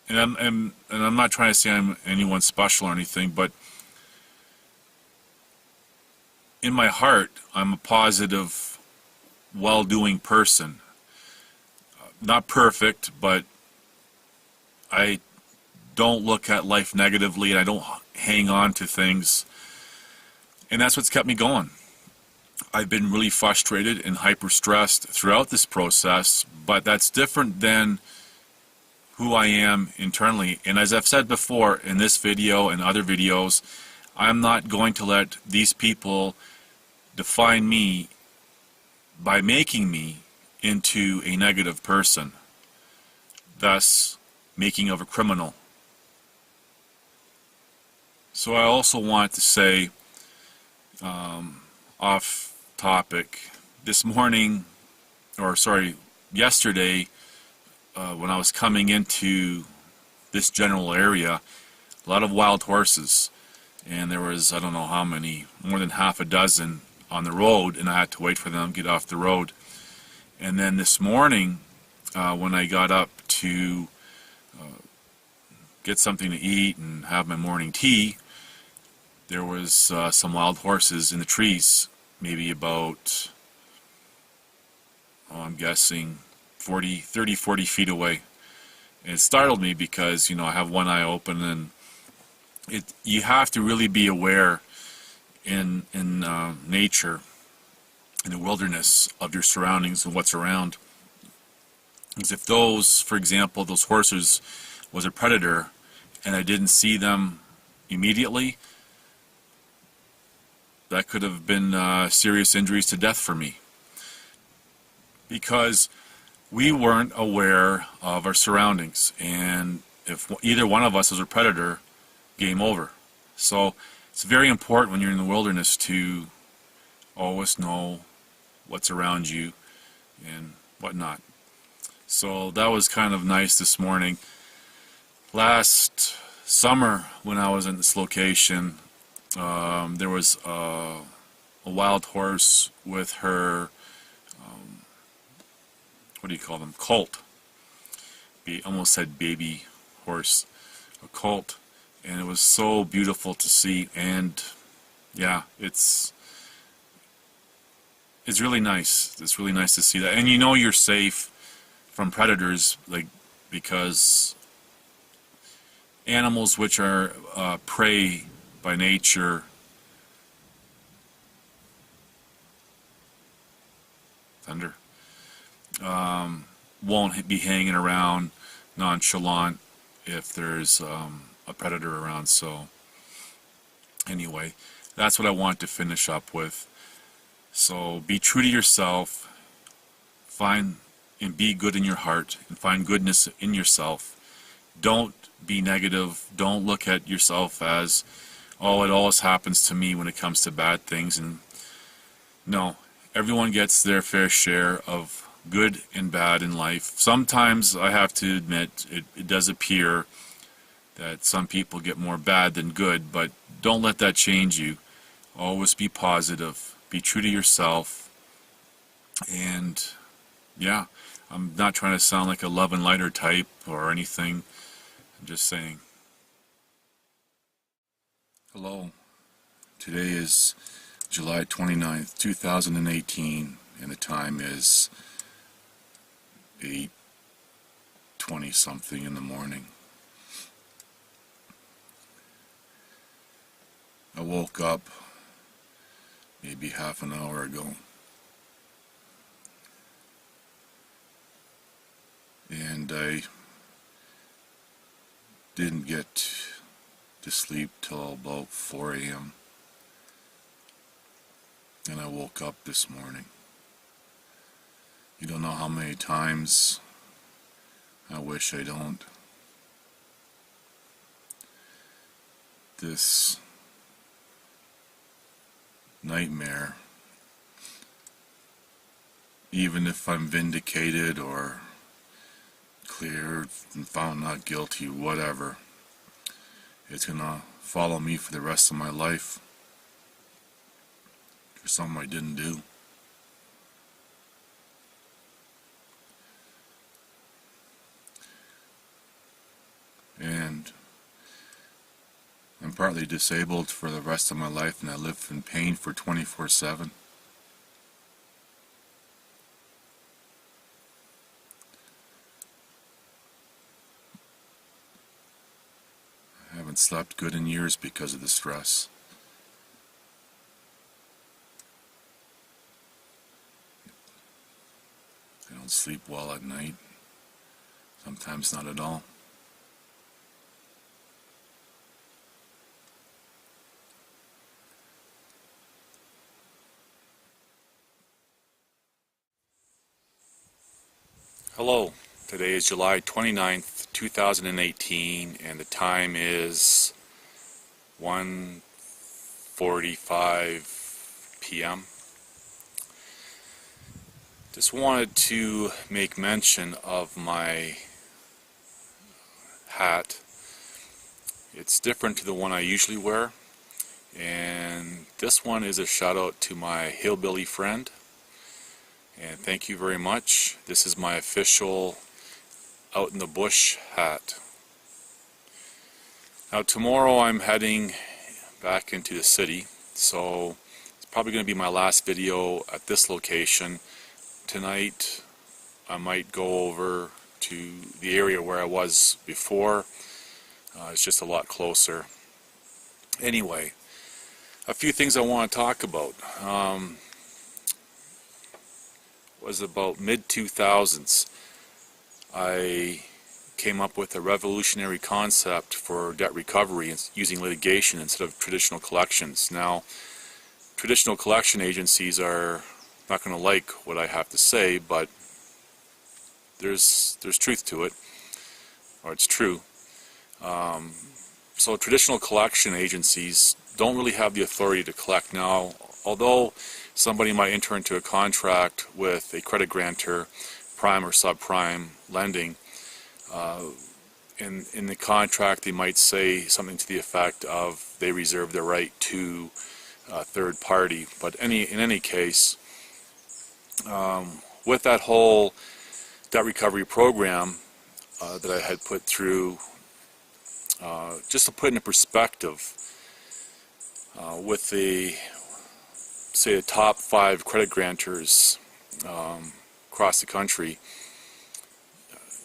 and I'm not trying to say I'm anyone special or anything, but in my heart, I'm a positive, well-doing person. Not perfect, but I don't look at life negatively, and I don't hang on to things, and that's what's kept me going. I've been really frustrated and hyper-stressed throughout this process, but that's different than who I am internally. And as I've said before in this video and other videos, I'm not going to let these people define me by making me into a negative person, thus making of a criminal. So I also want to say, off topic, this morning, or sorry, yesterday, when I was coming into this general area, a lot of wild horses, and there was, I don't know how many, more than half a dozen on the road, and I had to wait for them to get off the road. And then this morning, when I got up to get something to eat and have my morning tea, there was some wild horses in the trees, maybe about, I'm guessing 40 feet away. And it startled me because, you know, I have one eye open, and you have to really be aware in nature, in the wilderness, of your surroundings and what's around. Because if those, for example, those horses was a predator and I didn't see them immediately, that could have been serious injuries to death for me, because we weren't aware of our surroundings, and if either one of us is a predator, game over. So it's very important when you're in the wilderness to always know what's around you and whatnot. So that was kind of nice this morning. Last summer when I was in this location, there was a wild horse with her, what do you call them, colt. Almost said baby horse, a colt, and it was so beautiful to see. And yeah, it's it's really nice. It's really nice to see that. And you know you're safe from predators, like, because animals which are prey by nature thunder won't be hanging around nonchalant if there's a predator around. So anyway, that's what I want to finish up with. So be true to yourself, find and be good in your heart, and find goodness in yourself. Don't be negative. Don't look at yourself as, oh, it always happens to me when it comes to bad things. And no, everyone gets their fair share of good and bad in life. Sometimes, I have to admit, it does appear that some people get more bad than good, but don't let that change you. Always be positive, be true to yourself, and yeah, I'm not trying to sound like a love and lighter type or anything. I'm just saying. Hello, today is July 29th, 2018, and the time is 8:20 something in the morning. I woke up maybe half an hour ago, and I didn't get to sleep till about 4 a.m. and I woke up this morning. You don't know how many times I wish I don't. This nightmare, even if I'm vindicated or cleared and found not guilty, whatever, it's gonna follow me for the rest of my life for something I didn't do. And I'm partly disabled for the rest of my life, and I live in pain for 24/7. I haven't slept good in years because of the stress. I don't sleep well at night, sometimes not at all. Hello, today is July 29th, 2018, and the time is 1:45 p.m. Just wanted to make mention of my hat. It's different to the one I usually wear, and this one is a shout out to my hillbilly friend. And thank you very much. This is my official out in the bush hat. Now tomorrow I'm heading back into the city, so it's probably going to be my last video at this location. Tonight I might go over to the area where I was before. It's just a lot closer. Anyway, a few things I want to talk about. Was about mid-2000s. I came up with a revolutionary concept for debt recovery using litigation instead of traditional collections. Now, traditional collection agencies are not going to like what I have to say, but there's truth to it, or it's true. So traditional collection agencies don't really have the authority to collect. Now, although somebody might enter into a contract with a credit grantor, prime or subprime lending. In the contract, they might say something to the effect of they reserve the right to a third party. But in any case, with that whole debt recovery program that I had put through, just to put into perspective, with the say, the top 5 credit grantors across the country,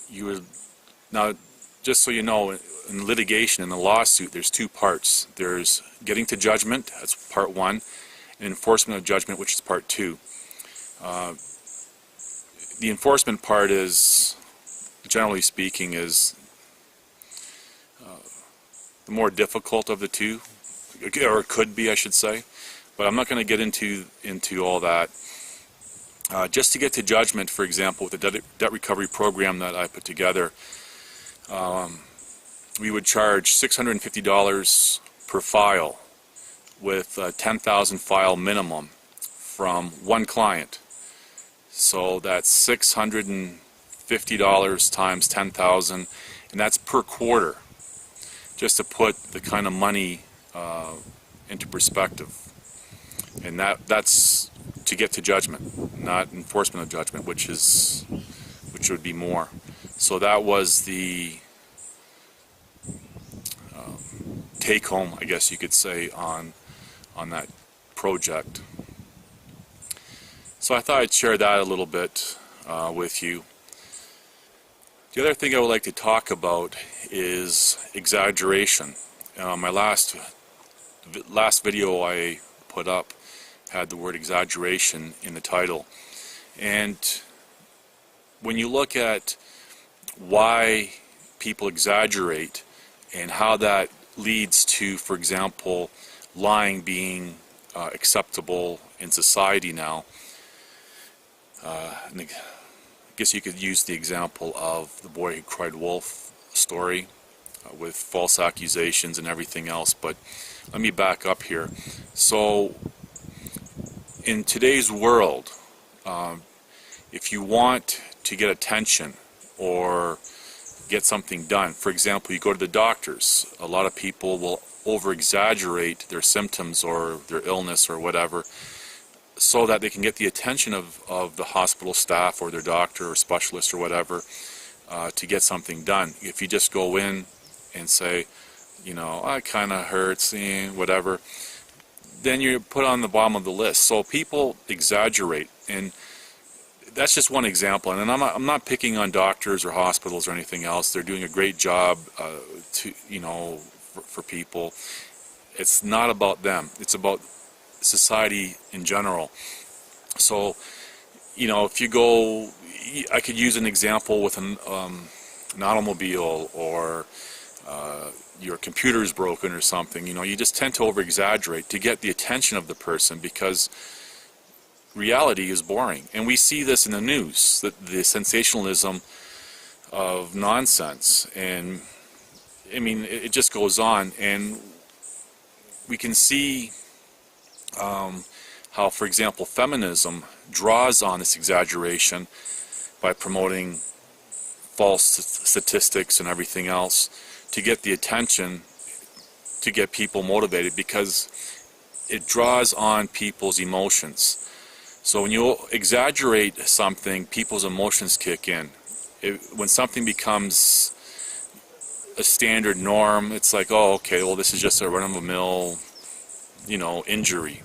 you would, now, just so you know, in litigation, in the lawsuit, there's 2 parts. There's getting to judgment, that's part 1, and enforcement of judgment, which is part 2. The enforcement part is, generally speaking, is the more difficult of the 2, or it could be, I should say, but I'm not going to get into all that. Just to get to judgment, for example, with the debt recovery program that I put together, we would charge $650 per file with a 10,000 file minimum from one client. So that's $650 times 10,000, and that's per quarter, just to put the kind of money into perspective. And that's to get to judgment, not enforcement of judgment, which would be more. So that was the take home, I guess you could say, on that project. So I thought I'd share that a little bit with you. The other thing I would like to talk about is exaggeration. My last video I put up had the word exaggeration in the title. And when you look at why people exaggerate and how that leads to, for example, lying being acceptable in society now, and I guess you could use the example of the boy who cried wolf story with false accusations and everything else, but let me back up here. So in today's world, if you want to get attention or get something done, for example, you go to the doctors, a lot of people will over-exaggerate their symptoms or their illness or whatever so that they can get the attention of the hospital staff or their doctor or specialist or whatever to get something done. If you just go in and say, you know, it kind of hurts, whatever, then you're put on the bottom of the list. So people exaggerate, and that's just one example. And I'm not picking on doctors or hospitals or anything else. They're doing a great job for people. It's not about them. It's about society in general. So, if you go, I could use an example with an automobile, or your computer's broken or something. You just tend to over-exaggerate to get the attention of the person, because reality is boring. And we see this in the news, the sensationalism of nonsense. And I mean, it just goes on, and we can see how, for example, feminism draws on this exaggeration by promoting false statistics and everything else to get the attention, to get people motivated, because it draws on people's emotions. So when you exaggerate something, people's emotions kick in. When something becomes a standard norm, it's like, oh, okay, well, this is just a run-of-the-mill, injury.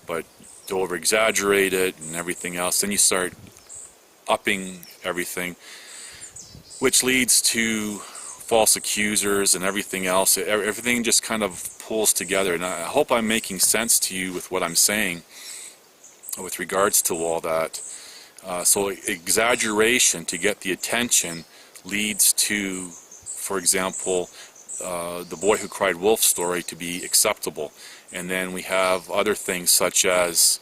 But to over-exaggerate it and everything else, then you start upping everything, which leads to false accusers and everything else. Everything just kind of pulls together. And I hope I'm making sense to you with what I'm saying with regards to all that. So exaggeration to get the attention leads to, for example, the boy who cried wolf story to be acceptable. And then we have other things such as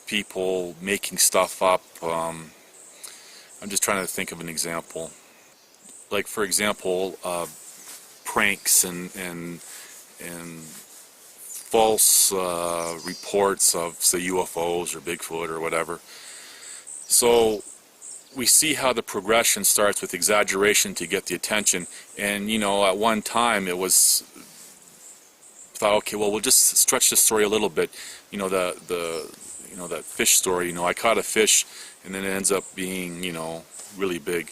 people making stuff up. I'm just trying to think of an example. Like, for example, pranks and false reports of, say, UFOs or Bigfoot or whatever. So we see how the progression starts with exaggeration to get the attention. And at one time it was thought, okay, well, we'll just stretch the story a little bit. That fish story. I caught a fish, and then it ends up being really big.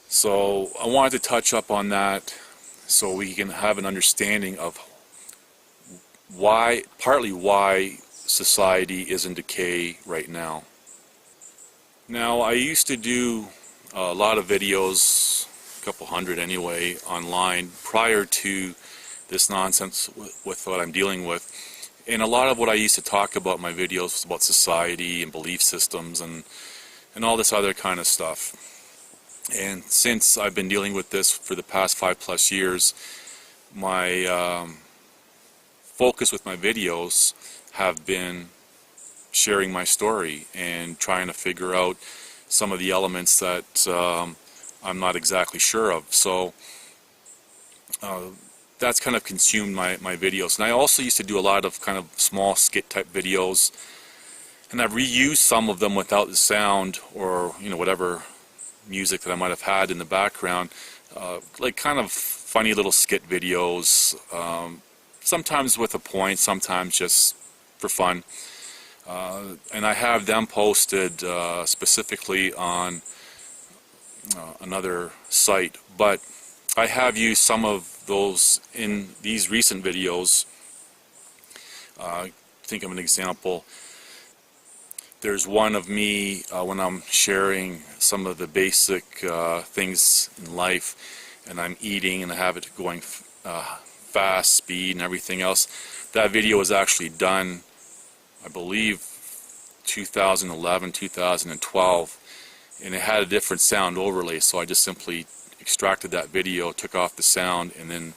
So I wanted to touch up on that so we can have an understanding of partly why society is in decay right now. Now, I used to do a lot of videos, a couple hundred anyway, online prior to this nonsense with what I'm dealing with. And a lot of what I used to talk about in my videos was about society and belief systems and all this other kind of stuff. And since I've been dealing with this for the past 5+ years, my focus with my videos have been sharing my story and trying to figure out some of the elements that I'm not exactly sure of. So that's kind of consumed my videos. And I also used to do a lot of kind of small skit type videos, and I've reused some of them without the sound or whatever music that I might have had in the background, like kind of funny little skit videos, sometimes with a point, sometimes just for fun. And I have them posted specifically on another site, but I have used some of those in these recent videos. Think of an example. There's one of me when I'm sharing some of the basic things in life, and I'm eating and I have it going fast, speed, and everything else. That video was actually done, I believe, 2011, 2012, and it had a different sound overlay, so I just simply extracted that video, took off the sound, and then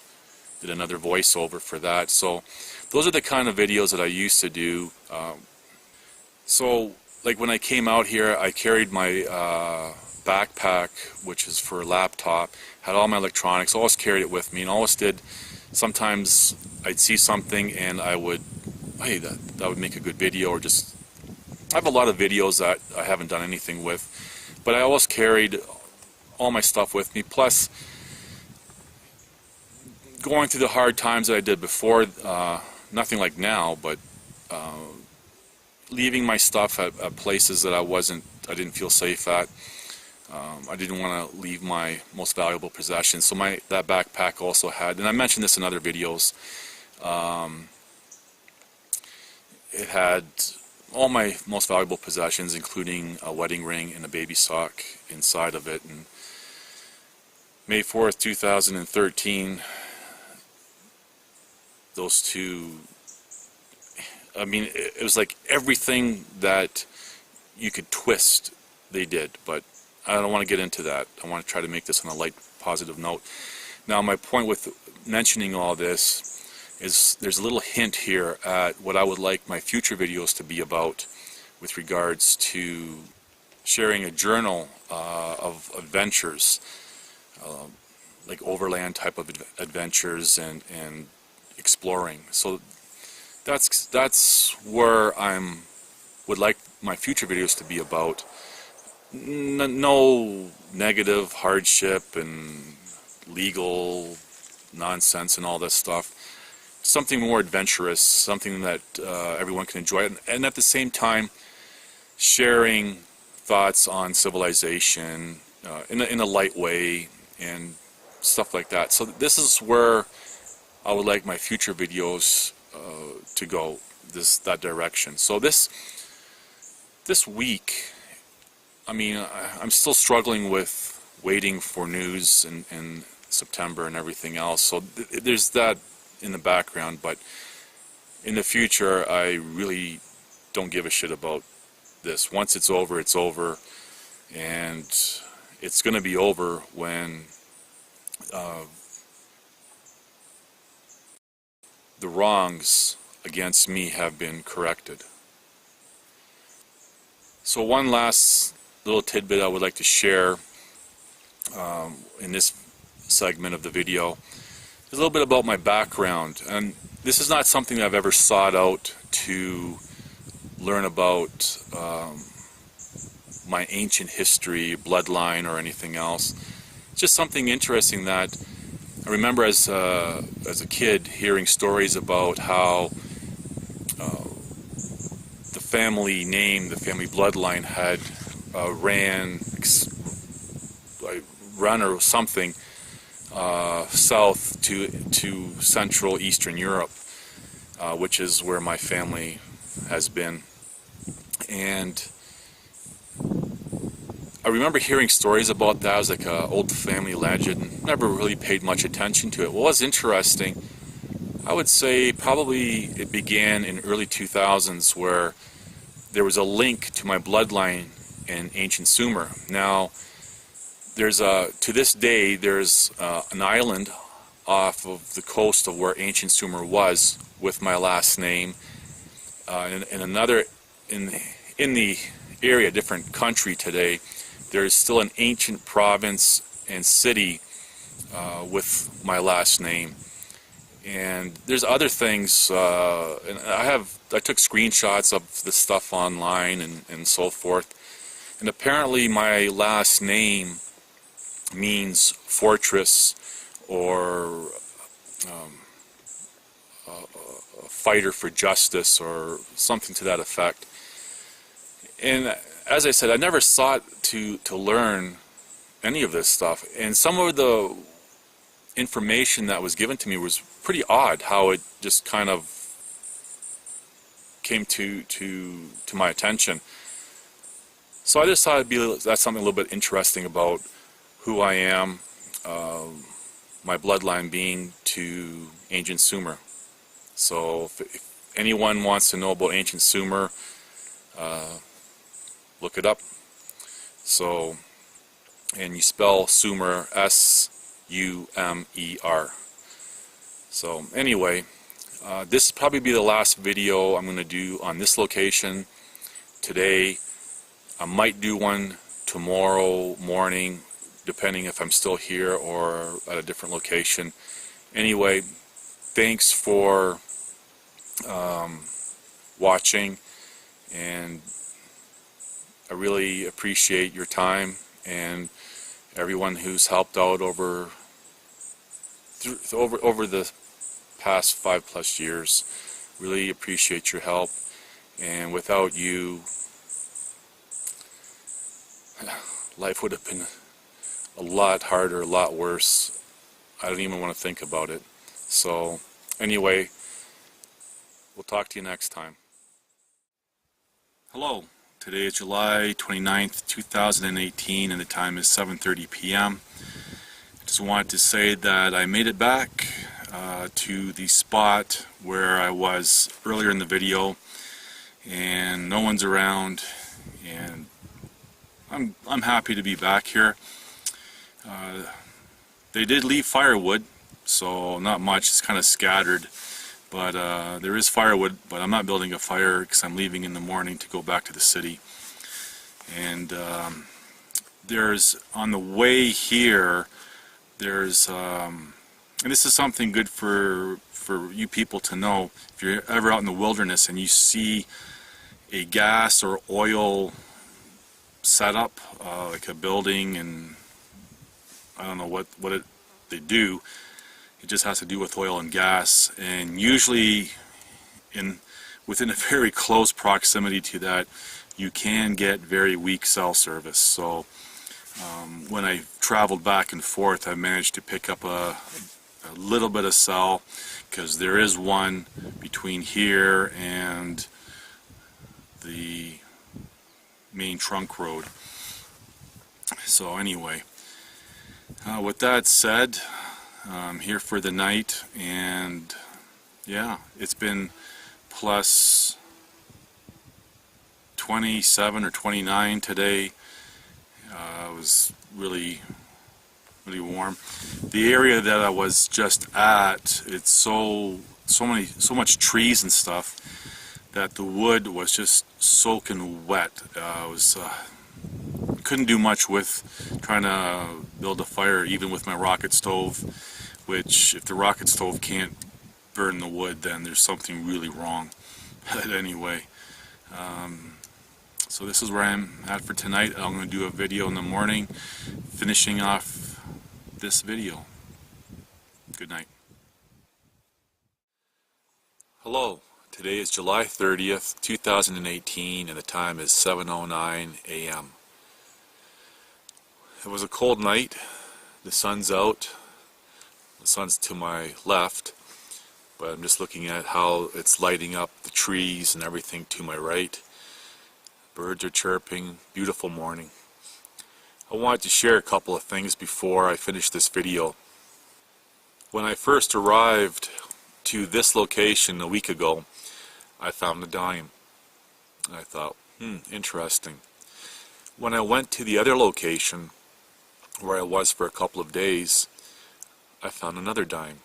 did another voiceover for that. So those are the kind of videos that I used to do. So like when I came out here, I carried my backpack, which is for a laptop, had all my electronics, always carried it with me, and always did. Sometimes I'd see something and I would, hey, that would make a good video, or just, I have a lot of videos that I haven't done anything with, but I always carried all my stuff with me. Plus, going through the hard times that I did before, nothing like now, but leaving my stuff at places that I didn't feel safe at. I didn't want to leave my most valuable possessions, so that backpack also had, and I mentioned this in other videos, it had all my most valuable possessions, including a wedding ring and a baby sock inside of it. And May 4th, 2013, those two, I mean, it was like everything that you could twist, they did, but I don't want to get into that. I want to try to make this on a light, positive note. Now, my point with mentioning all this is there's a little hint here at what I would like my future videos to be about with regards to sharing a journal of adventures, like overland type of adventures and exploring. So that's where would like my future videos to be about. No negative hardship and legal nonsense and all this stuff. Something more adventurous, something that everyone can enjoy, and at the same time sharing thoughts on civilization in a light way and stuff like that. So this is where I would like my future videos to go, that direction. So this week, I mean, I'm still struggling with waiting for news in September and everything else. So there's that in the background, but in the future, I really don't give a shit about this. Once it's over, it's over, and it's going to be over when the wrongs against me have been corrected. So one last little tidbit I would like to share in this segment of the video is a little bit about my background. And this is not something I've ever sought out to learn about my ancient history, bloodline, or anything else. It's just something interesting that I remember as a kid hearing stories about how the family name, the family bloodline had run or something south to Central Eastern Europe. which is where my family has been. And I remember hearing stories about that as like an old family legend. Never really paid much attention to it. What was interesting, I would say probably it began in early 2000s, where there was a link to my bloodline in ancient Sumer. Now, to this day, there's an island off of the coast of where ancient Sumer was with my last name, and another in the area, different country today. There's still an ancient province and city with my last name. And there's other things, and I took screenshots of this stuff online and so forth. And apparently my last name means fortress, or a fighter for justice, or something to that effect. And as I said, I never sought to learn any of this stuff. And some of the information that was given to me was pretty odd, how it just kind of came to my attention. So I just thought that's something a little bit interesting about who I am, my bloodline being to ancient Sumer. So if anyone wants to know about ancient Sumer, look it up. So, and you spell Sumer S-U-M-E-R. So anyway, this will probably be the last video I'm going to do on this location today. I might do one tomorrow morning, depending if I'm still here or at a different location. Anyway, thanks for watching, and I really appreciate your time, and everyone who's helped out over the past 5+ years. Really appreciate your help, and without you, life would have been a lot harder, a lot worse. I don't even want to think about it. So anyway, we'll talk to you next time. Hello, today is July 29th, 2018, and the time is 7:30 p.m. I just wanted to say that I made it back to the spot where I was earlier in the video, and no one's around, and I'm happy to be back here. They did leave firewood, so not much, it's kind of scattered, but there is firewood, but I'm not building a fire because I'm leaving in the morning to go back to the city. And there's, on the way here, there's and this is something good for you people to know. If you're ever out in the wilderness and you see a gas or oil setup, like a building, and I don't know what they do. It just has to do with oil and gas, and usually within a very close proximity to that, you can get very weak cell service. So when I traveled back and forth, I managed to pick up a little bit of cell, because there is one between here and the main trunk road. So anyway, with that said, I'm here for the night, and yeah, it's been plus 27 or 29 today. It was really warm. The area that I was just at, it's so much trees and stuff that the wood was just soaking wet. Couldn't do much with trying to build a fire, even with my rocket stove, which if the rocket stove can't burn the wood, then there's something really wrong. But anyway, so this is where I'm at for tonight. I'm going to do a video in the morning finishing off this video. Good night. Hello, today is July 30th, 2018, and the time is 7:09 a.m. It was a cold night. The sun's out. The sun's to my left. but I'm just looking at how it's lighting up the trees and everything to my right. Birds are chirping, beautiful morning. I wanted to share a couple of things before I finish this video. When I first arrived to this location a week ago, I found a dime. I thought, interesting. When I went to the other location, where I was for a couple of days, I found another dime.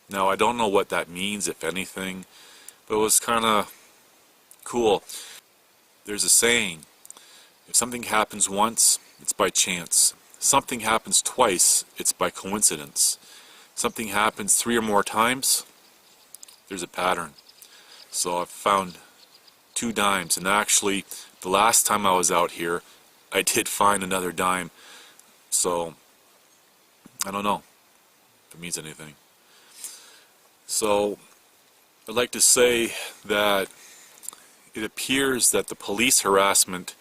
Now, I don't know what that means, if anything, but it was kind of cool. There's a saying, if something happens once, it's by chance. Something happens twice, it's by coincidence. Something happens 3 or more times, there's a pattern. So I've found 2 dimes, and actually, the last time I was out here, I did find another dime. So, I don't know if it means anything. So, I'd like to say that it appears that the police harassment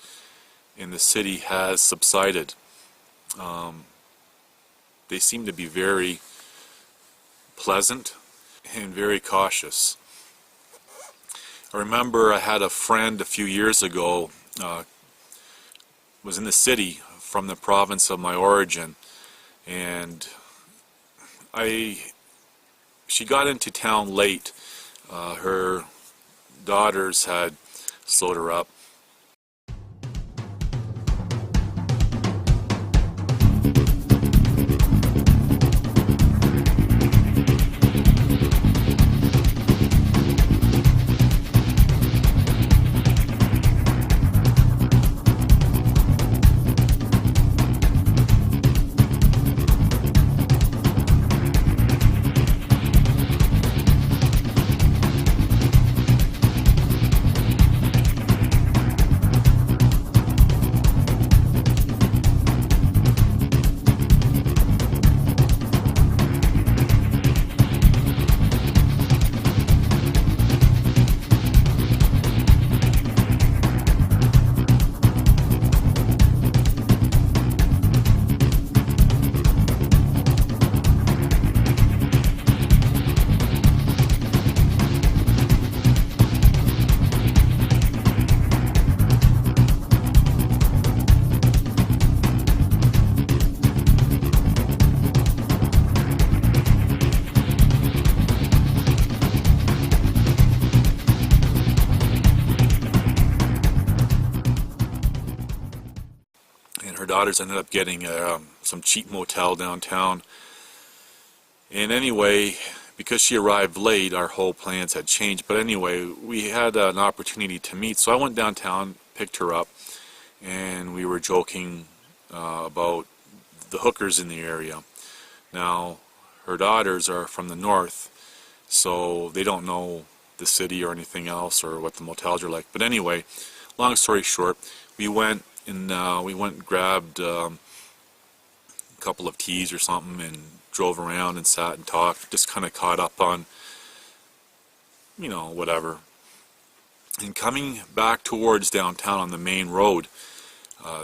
in the city has subsided. They seem to be very pleasant and very cautious. I remember I had a friend a few years ago, was in the city from the province of my origin, and she got into town late. Her daughters had slowed her up. And her daughters ended up getting some cheap motel downtown. And anyway, because she arrived late, our whole plans had changed. But anyway, we had an opportunity to meet. So I went downtown, picked her up, and we were joking about the hookers in the area. Now, her daughters are from the north, so they don't know the city or anything else or what the motels are like. But anyway, long story short, we went and grabbed a couple of teas or something and drove around and sat and talked, just kind of caught up on, whatever. And coming back towards downtown on the main road,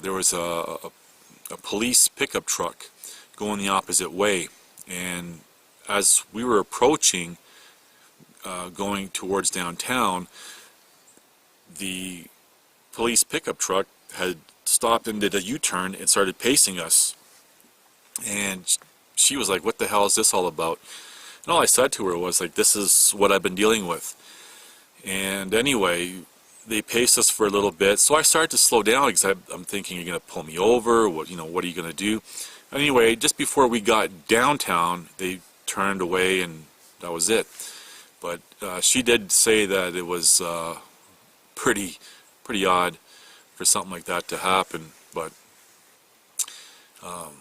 there was a police pickup truck going the opposite way. And as we were approaching, going towards downtown, the police pickup truck had stopped and did a U-turn and started pacing us. And she was like, what the hell is this all about? And all I said to her was like, this is what I've been dealing with. And anyway, they paced us for a little bit, so I started to slow down because I'm thinking, you're going to pull me over, what are you going to do? Anyway, just before we got downtown, they turned away and that was it. But she did say that it was pretty odd for something like that to happen. But now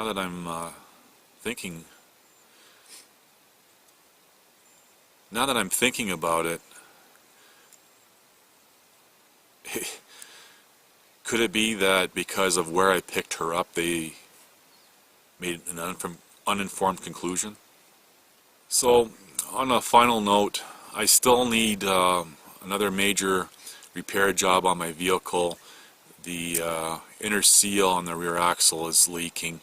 that I'm thinking about it, could it be that because of where I picked her up, they made an uninformed conclusion? So, on a final note, I still need another major repair job on my vehicle. The inner seal on the rear axle is leaking,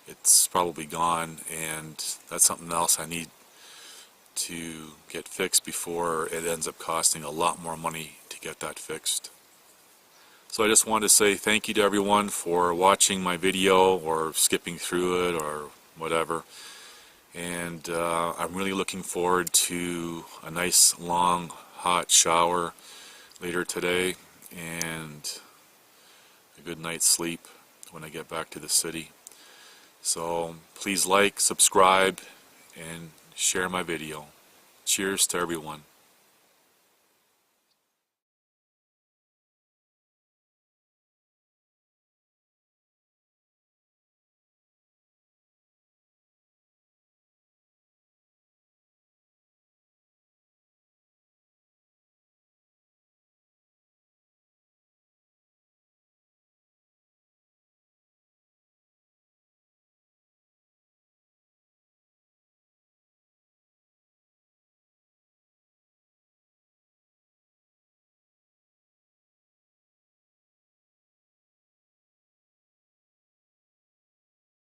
it's probably gone, and that's something else I need to get fixed before it ends up costing a lot more money to get that fixed. So I just wanted to say thank you to everyone for watching my video or skipping through it or whatever. And I'm really looking forward to a nice long hot shower later today and a good night's sleep when I get back to the city. So please like, subscribe, and share my video. Cheers to everyone.